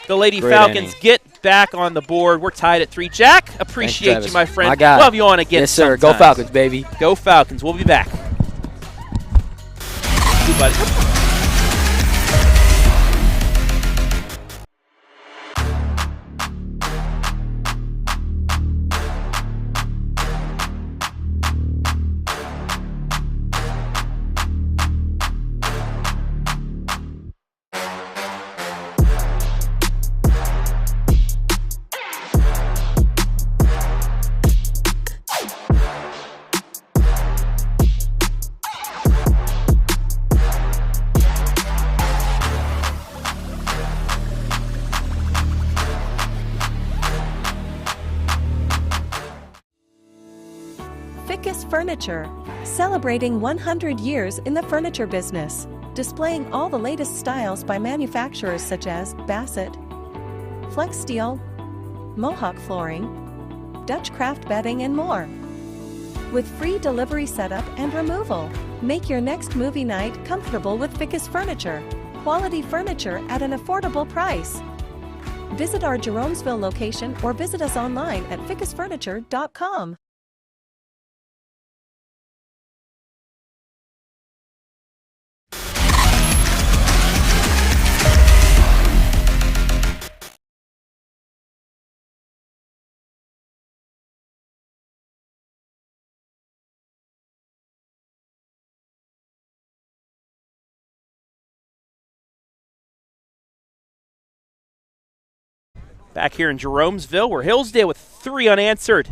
the Lady Great Falcons inning. get back on the board. We're tied at 3. Jack, appreciate Travis. you, my friend. My guy. Love you on again. Yes, sir. Go sometimes. Falcons, baby. Go Falcons. We'll be back. You, buddy. Fickes Furniture, celebrating 100 years in the furniture business, displaying all the latest styles by manufacturers such as Bassett, Flex Steel, Mohawk Flooring, Dutch Craft Bedding, and more. With free delivery setup and removal, make your next movie night comfortable with Fickes Furniture. Quality furniture at an affordable price. Visit our Jeromesville location or visit us online at fickesfurniture.com. Back here in Jeromesville, we're Hillsdale with 3 unanswered.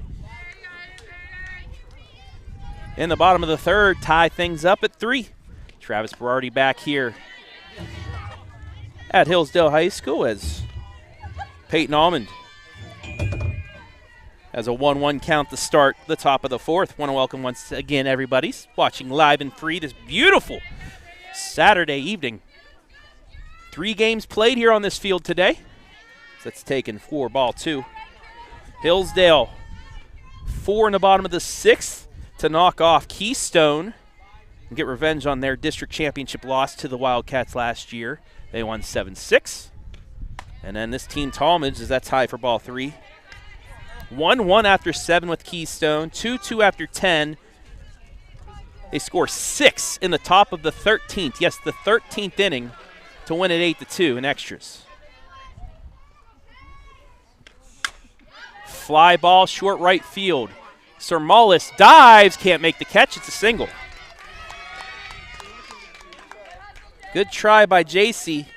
In the bottom of the third, tie things up at 3. Travis Berardi back here at Hillsdale High School as Peyton Almond has a 1-1 count to start the top of the fourth. Want to welcome once again everybody watching live and free this beautiful Saturday evening. 3 games played here on this field today. That's taken 4, ball 2. Hillsdale 4 in the bottom of the 6th to knock off Keystone and get revenge on their district championship loss to the Wildcats last year. They won 7-6. And then this team, Tallmadge, is that tie for ball 3. 1-1 after 7 with Keystone, 2-2 after 10. They score 6 in the top of the 13th. Yes, the 13th inning to win it 8-2 in extras. Fly ball, short right field. Sermalis dives, can't make the catch. It's a single. Good try by JC.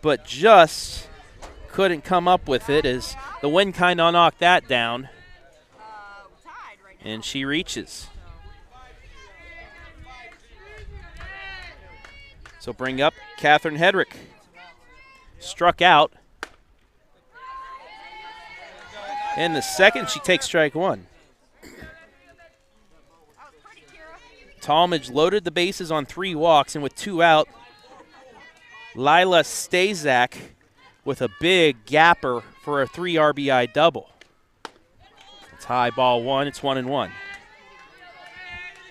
But just couldn't come up with it as the wind kind of knocked that down. And she reaches. So bring up Catherine Hedrick. Struck out. In the second, she takes strike 1. Tallmadge loaded the bases on 3 walks, and with 2 out, Lila Stazak with a big gapper for a 3 RBI double. It's high, ball 1. It's 1-1.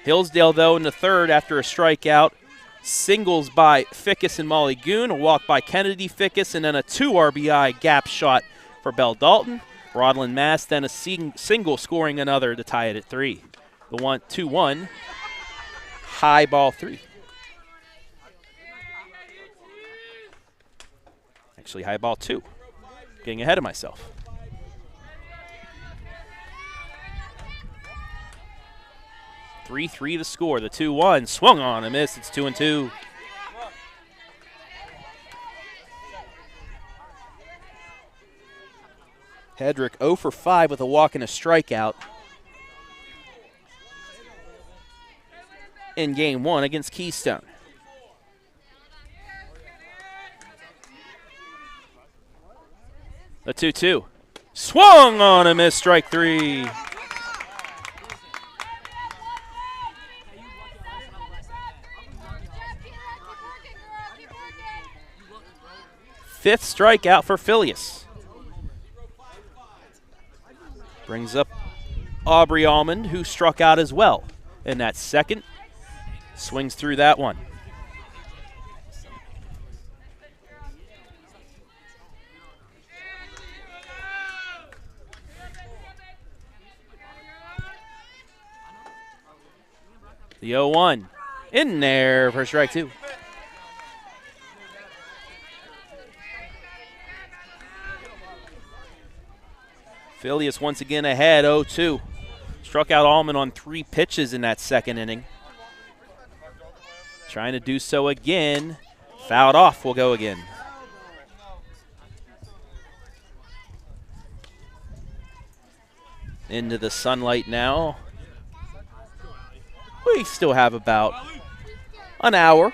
Hillsdale, though, in the third after a strikeout, Singles by Fickes and Molly Goon, a walk by Kennedy Fickes, and then a 2 RBI gap shot for Belle Dalton. Rodlin Mass then a single scoring another to tie it at 3. The 2-1, high ball 3. Actually, high ball 2. Getting ahead of myself. (3-3) the score. The 2-1 swung on and missed. It's 2-2. Hedrick 0 for 5 with a walk and a strikeout in game 1 against Keystone. The 2-2 swung on and missed. Strike 3. Fifth strikeout for Phileas. Brings up Aubrey Almond, who struck out as well in that second. Swings through that one. The 0-1 in there for strike 2. Phileas once again ahead, 0-2. Struck out Almond on 3 pitches in that second inning. Trying to do so again. Fouled off, will go again. Into the sunlight now. We still have about an hour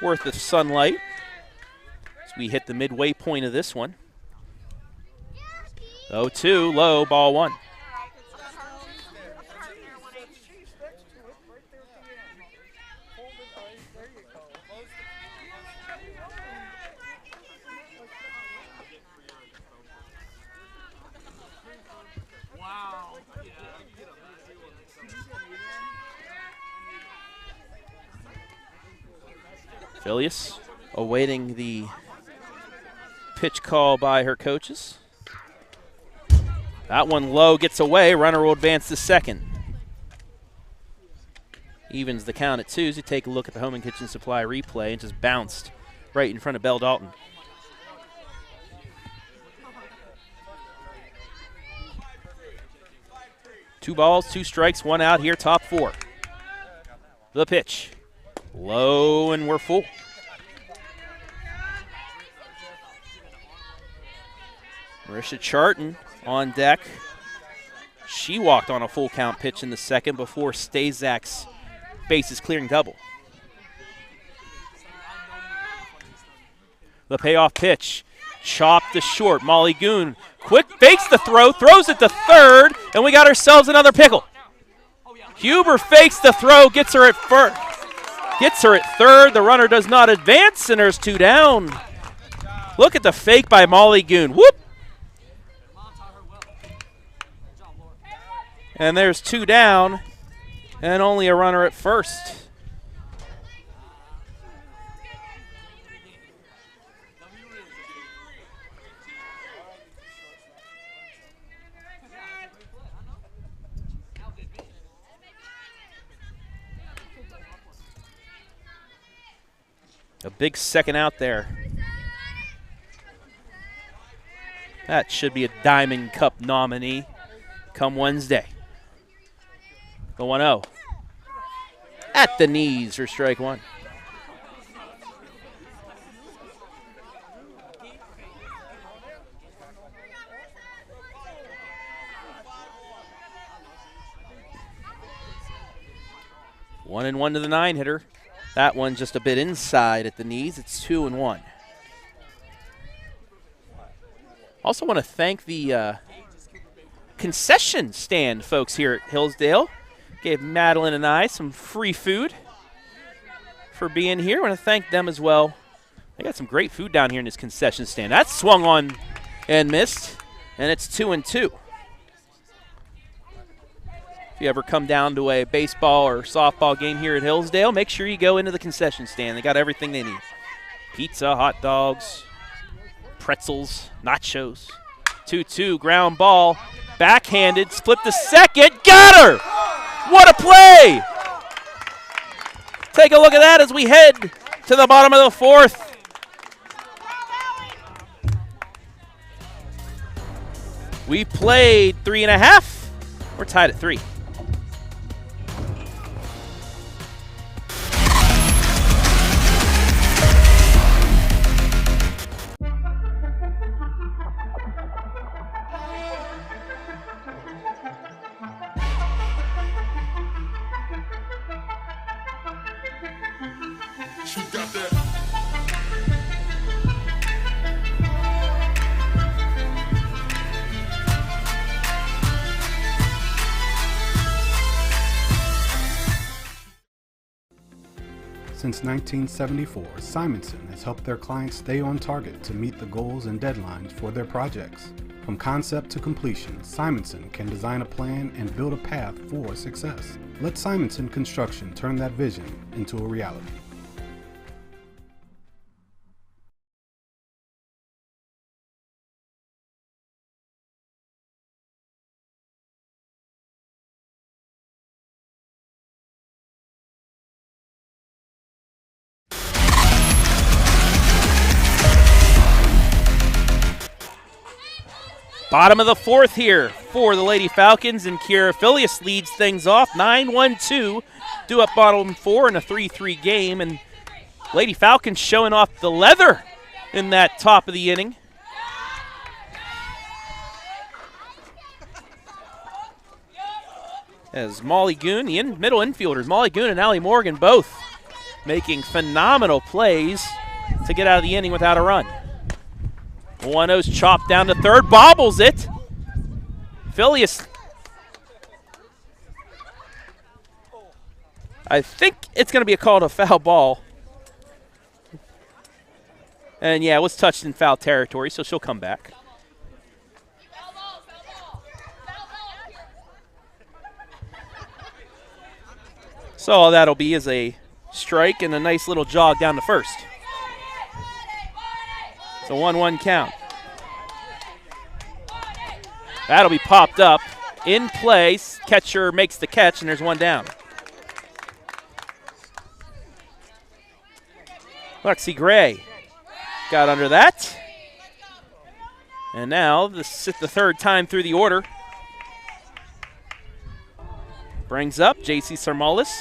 worth of sunlight as we hit the midway point of this one. 0-2, low, ball 1. Phileas awaiting the pitch call by her coaches. That one low, gets away. Runner will advance to second. Evens the count at 2 as you take a look at the Home and Kitchen Supply replay and just bounced right in front of Belle Dalton. Two balls, 2 strikes, 1 out here, top 4. The pitch. Low, and we're full. Marisha Charton on deck. She walked on a full count pitch in the second before Stazak's bases clearing double. The payoff pitch. Chopped to short. Molly Goon quick fakes the throw, throws it to third, and we got ourselves another pickle. Huber fakes the throw, gets her at first. Gets her at third. The runner does not advance, and there's 2 down. Look at the fake by Molly Goon. Whoop! And there's 2 down, and only a runner at first. A big second out there. That should be a Diamond Cup nominee come Wednesday. The 1-0. At the knees for strike 1. One and 1 to the 9 hitter. That one just a bit inside at the knees. It's 2-1. Also want to thank the concession stand folks here at Hillsdale. Gave Madeline and I some free food for being here. I want to thank them as well. They got some great food down here in this concession stand. That swung on and missed, and it's 2-2. If you ever come down to a baseball or softball game here at Hillsdale, make sure you go into the concession stand. They got everything they need. Pizza, hot dogs, pretzels, nachos. 2-2, ground ball, backhanded, split to second, got her! What a play! Take a look at that as we head to the bottom of the fourth. We played 3.5. We're tied at 3. Since 1974, Simonson has helped their clients stay on target to meet the goals and deadlines for their projects. From concept to completion, Simonson can design a plan and build a path for success. Let Simonson Construction turn that vision into a reality. Bottom of the fourth here for the Lady Falcons, and Kira Filius leads things off. 9-1-2, due up bottom 4 in a 3-3 game, and Lady Falcons showing off the leather in that top of the inning. As Molly Goon, the middle infielders, Molly Goon and Allie Morgan both making phenomenal plays to get out of the inning without a run. 1-0's chopped down to third, bobbles it. Filius, I think it's going to be a call to foul ball. And yeah, it was touched in foul territory, so she'll come back. So all that'll be is a strike and a nice little jog down to first. So 1-1 count. That'll be popped up. In play, catcher makes the catch, and there's one down. Lexi Gray got under that. And now this is the third time through the order. Brings up J.C. Sarmalis.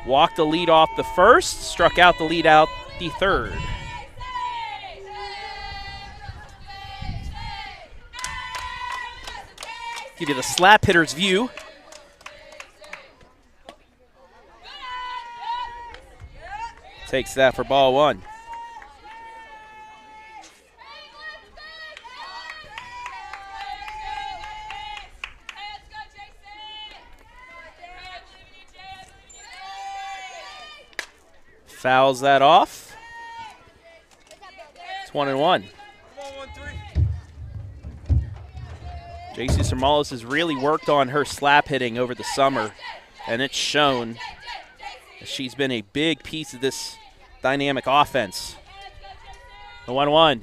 Walked the lead off the first, struck out the lead out the third. Give you the slap hitter's view. Takes that for ball one. Fouls that off. It's 1-1. J.C. Sarmalis has really worked on her slap hitting over the summer, and it's shown that she's been a big piece of this dynamic offense. The 1-1.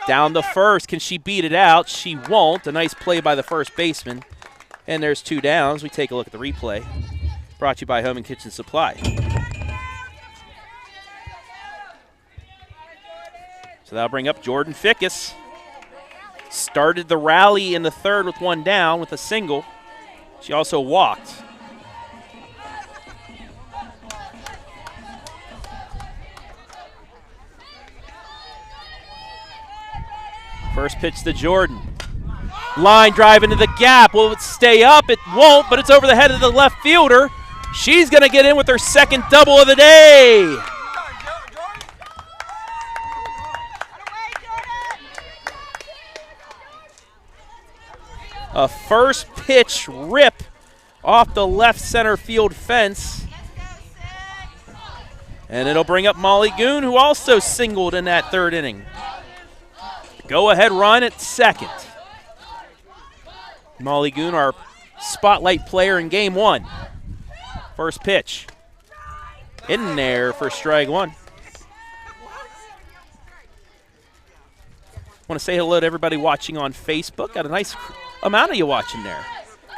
Down the first. Can she beat it out? She won't. A nice play by the first baseman. And there's two downs. We take a look at the replay. Brought to you by Home and Kitchen Supply. So that'll bring up Jordan Fickes. Started the rally in the third with one down with a single. She also walked. First pitch to Jordan. Line drive into the gap. Will it stay up? It won't, but it's over the head of the left fielder. She's going to get in with her second double of the day. A first pitch rip off the left center field fence. And it'll bring up Molly Goon, who also singled in that third inning. Go-ahead run at second. Molly Goon, our spotlight player in game one. First pitch. In there for strike one. Want to say hello to everybody watching on Facebook. Got a nice amount of you watching there.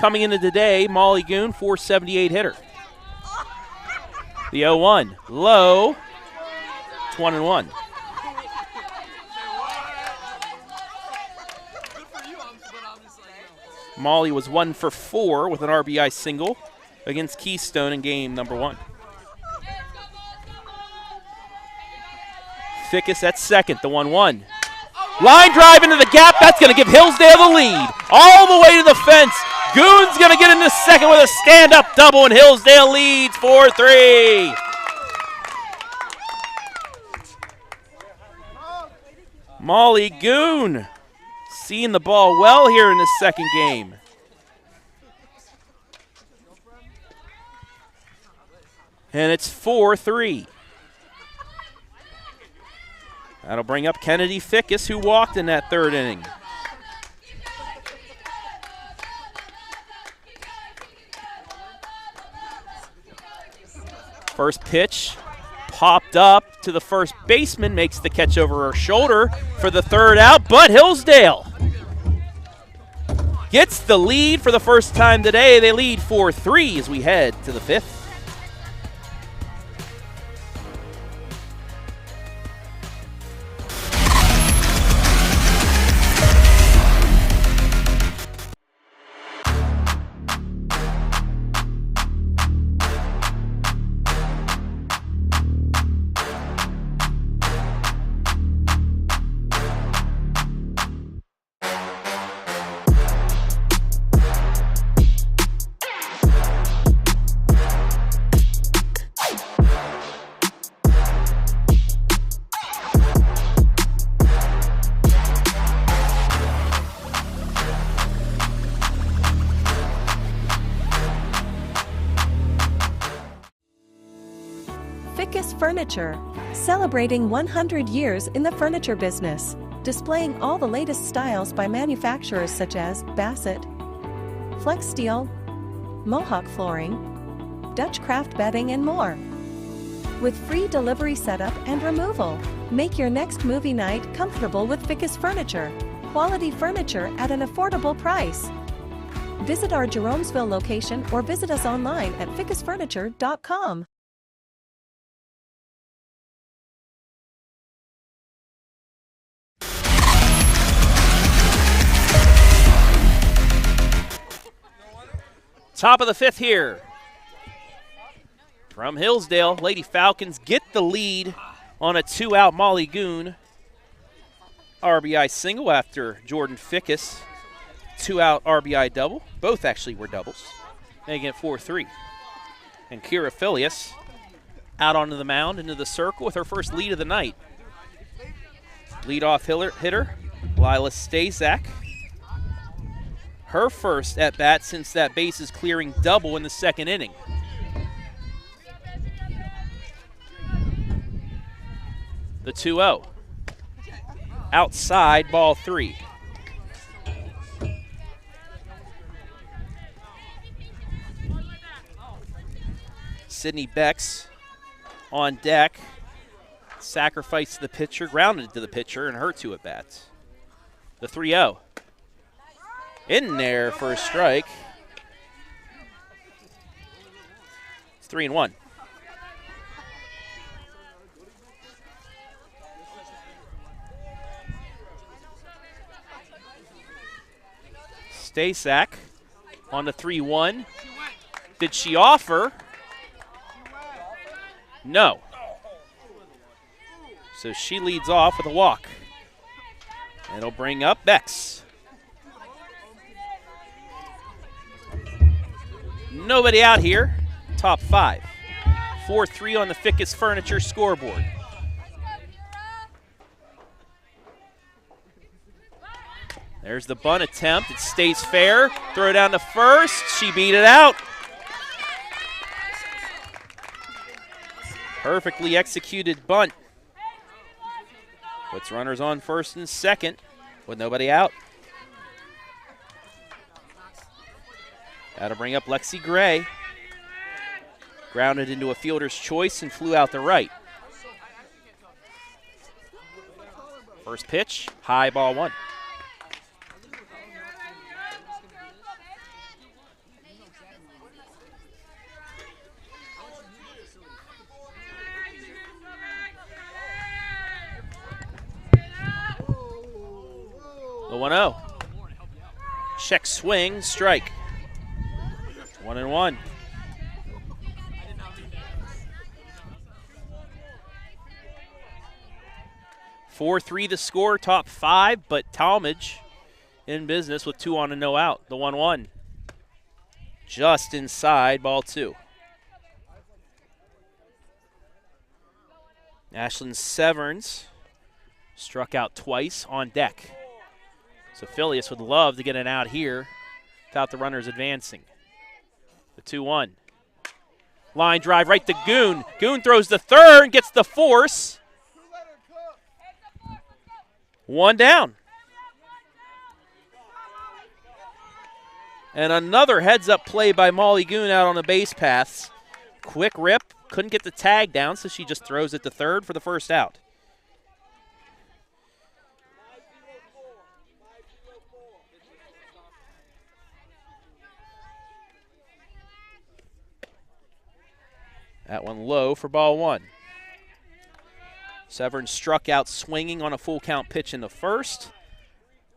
Coming into today, Molly Goon, 478 hitter. The 0-1, low. It's 1-1. Molly was 1 for 4 with an RBI single against Keystone in game number 1. Fickes at second, the 1-1. Line drive into the gap. That's going to give Hillsdale the lead. All the way to the fence. Goon's going to get into second with a stand-up double, and Hillsdale leads 4-3. Molly Goon seeing the ball well here in the second game. And it's 4-3. That'll bring up Kennedy Fickes, who walked in that third inning. First pitch popped up to the first baseman, makes the catch over her shoulder for the third out, but Hillsdale gets the lead for the first time today. They lead 4-3 as we head to the fifth. Fickes Furniture, celebrating 100 years in the furniture business, displaying all the latest styles by manufacturers such as Bassett, Flex Steel, Mohawk Flooring, Dutch Craft Bedding, and more. With free delivery setup and removal, make your next movie night comfortable with Fickes Furniture. Quality furniture at an affordable price. Visit our Jeromesville location or visit us online at fickesfurniture.com. Top of the fifth here. From Hillsdale, Lady Falcons get the lead on a 2-out Molly Goon RBI single after Jordan Fickes. 2-out RBI double. Both actually were doubles. Making it 4-3. And Kira Filius out onto the mound, into the circle with her first lead of the night. Leadoff hitter, Lila Stazak. Her first at-bat since that bases clearing double in the second inning. The 2-0. Outside, ball 3. Sydney Becks on deck. Sacrificed to the pitcher, grounded to the pitcher, and her 2 at-bats. The 3-0. In there for a strike. It's 3-1. Stasak on the 3-1. Did she offer? No. So she leads off with a walk. It'll bring up Becks. Nobody out here. Top 5. 4-3 on the Fickes Furniture scoreboard. There's the bunt attempt. It stays fair. Throw down to first. She beat it out. Perfectly executed bunt. Puts runners on first and second with nobody out. That'll bring up Lexi Gray. Grounded into a fielder's choice and flew out the right. First pitch, high, ball one. The 1-0. Check swing, strike. 1-1. (4-3) the score, top five, but Tallmadge in business with 2 on and no out. The 1-1. Just inside, ball two. Ashlyn Severns struck out twice on deck. So Phileas would love to get an out here without the runners advancing. The 2-1. Line drive right to Goon. Goon throws the third and gets the force. 1 down. And another heads-up play by Molly Goon out on the base paths. Quick rip. Couldn't get the tag down, so she just throws it to third for the first out. That one low for ball one. Severn struck out swinging on a full count pitch in the first.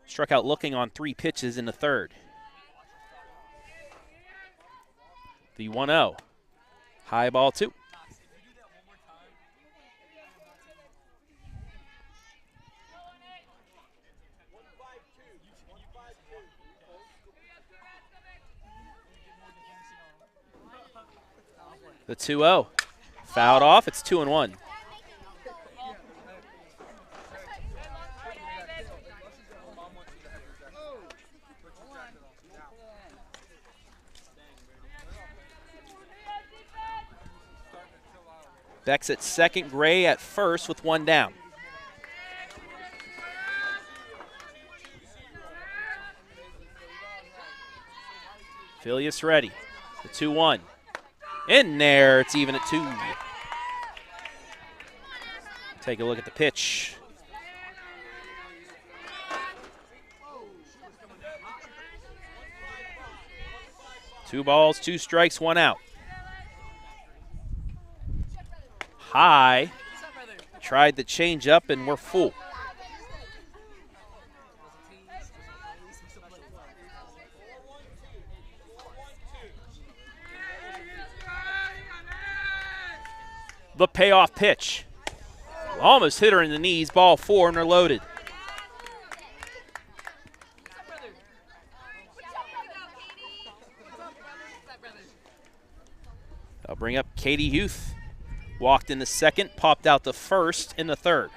Struck out looking on 3 pitches in the third. The 1-0. High, ball two. The 2-0. Fouled off. It's 2-1. Becks at second, Gray at first with 1 down. Phileas ready. The 2-1. In there, it's even at 2. Take a look at the pitch. Two balls, 2 strikes, 1 out. High. Tried the change up and we're full. The payoff pitch. Almost hit her in the knees. Ball 4 and they're loaded. I'll bring up Katie Huth. Walked in the second, popped out the first in the third.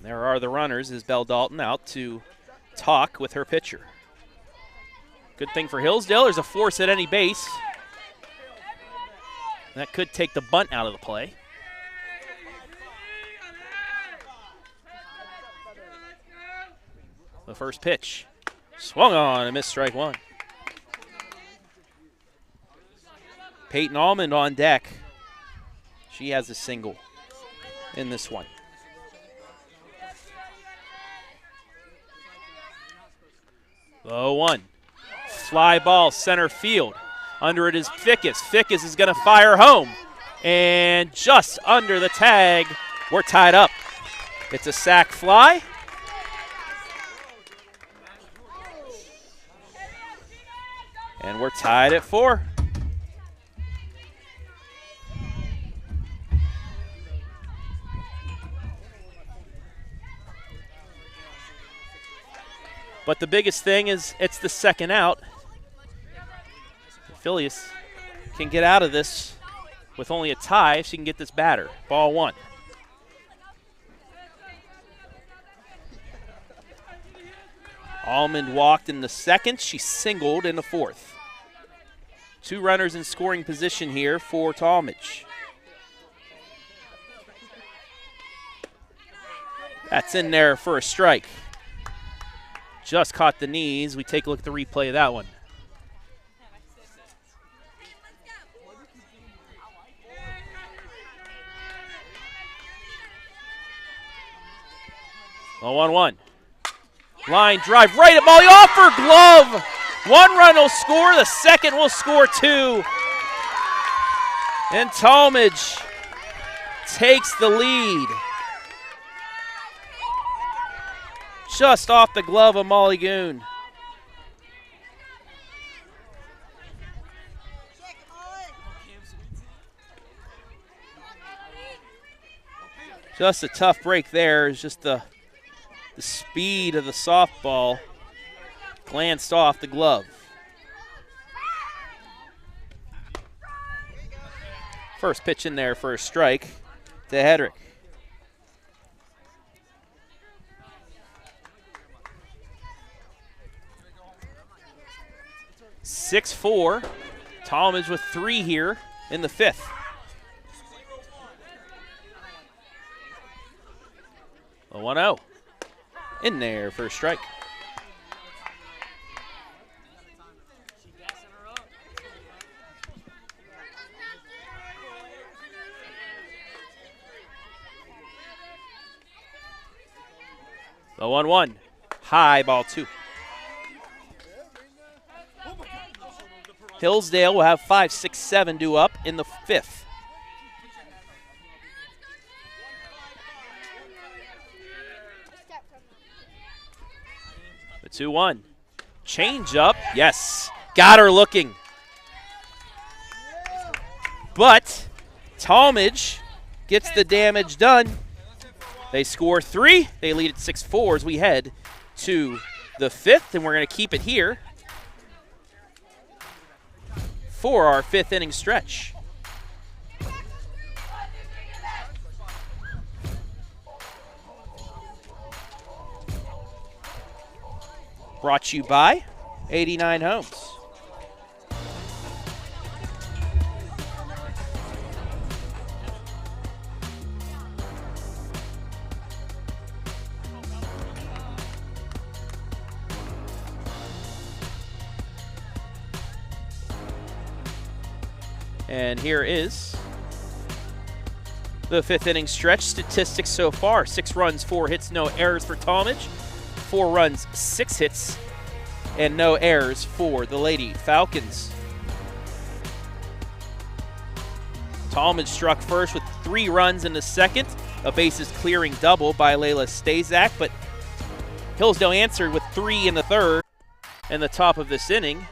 There are the runners as Belle Dalton out to talk with her pitcher. Good thing for Hillsdale, there's a force at any base. That could take the bunt out of the play. The first pitch. Swung on and missed strike 1. Peyton Almond on deck. She has a single in this one. Low 1. Fly ball center field. Under it is Fickes. Fickes is going to fire home. And just under the tag, we're tied up. It's a sac fly. And we're tied at 4. But the biggest thing is it's the second out. Phileas can get out of this with only a tie if she can get this batter. Ball 1. Almond walked in the second. She singled in the fourth. 2 runners in scoring position here for Tallmadge. That's in there for a strike. Just caught the knees. We take a look at the replay of that one. A 1-1. Line drive right at Molly off her glove. One run will score. The second will score two. And Tallmadge takes the lead. Just off the glove of Molly Goon. Just a tough break there. It's just the speed of the softball glanced off the glove. First pitch in there for a strike to Hedrick. (6-4). Tallmadge with 3 here in the 5th. A 1-0. In there for a strike. The 1-1. High ball 2. Hillsdale will have 5, 6, 7 due up in the 5th. The 2-1. Change up. Yes. Got her looking. But Tallmadge gets the damage done. They score 3. They lead at 6-4 as we head to the 5th, and we're going to keep it here for our 5th inning stretch. Brought to you by 89 Homes. And here is the 5th inning stretch statistics so far. 6 runs, 4 hits, no errors for Tallmadge. 4 runs, 6 hits, and no errors for the Lady Falcons. Tallmadge struck first with 3 runs in the 2nd. A bases clearing double by Layla Stazak, but Hillsdale answered with 3 in the 3rd. And the top of this inning,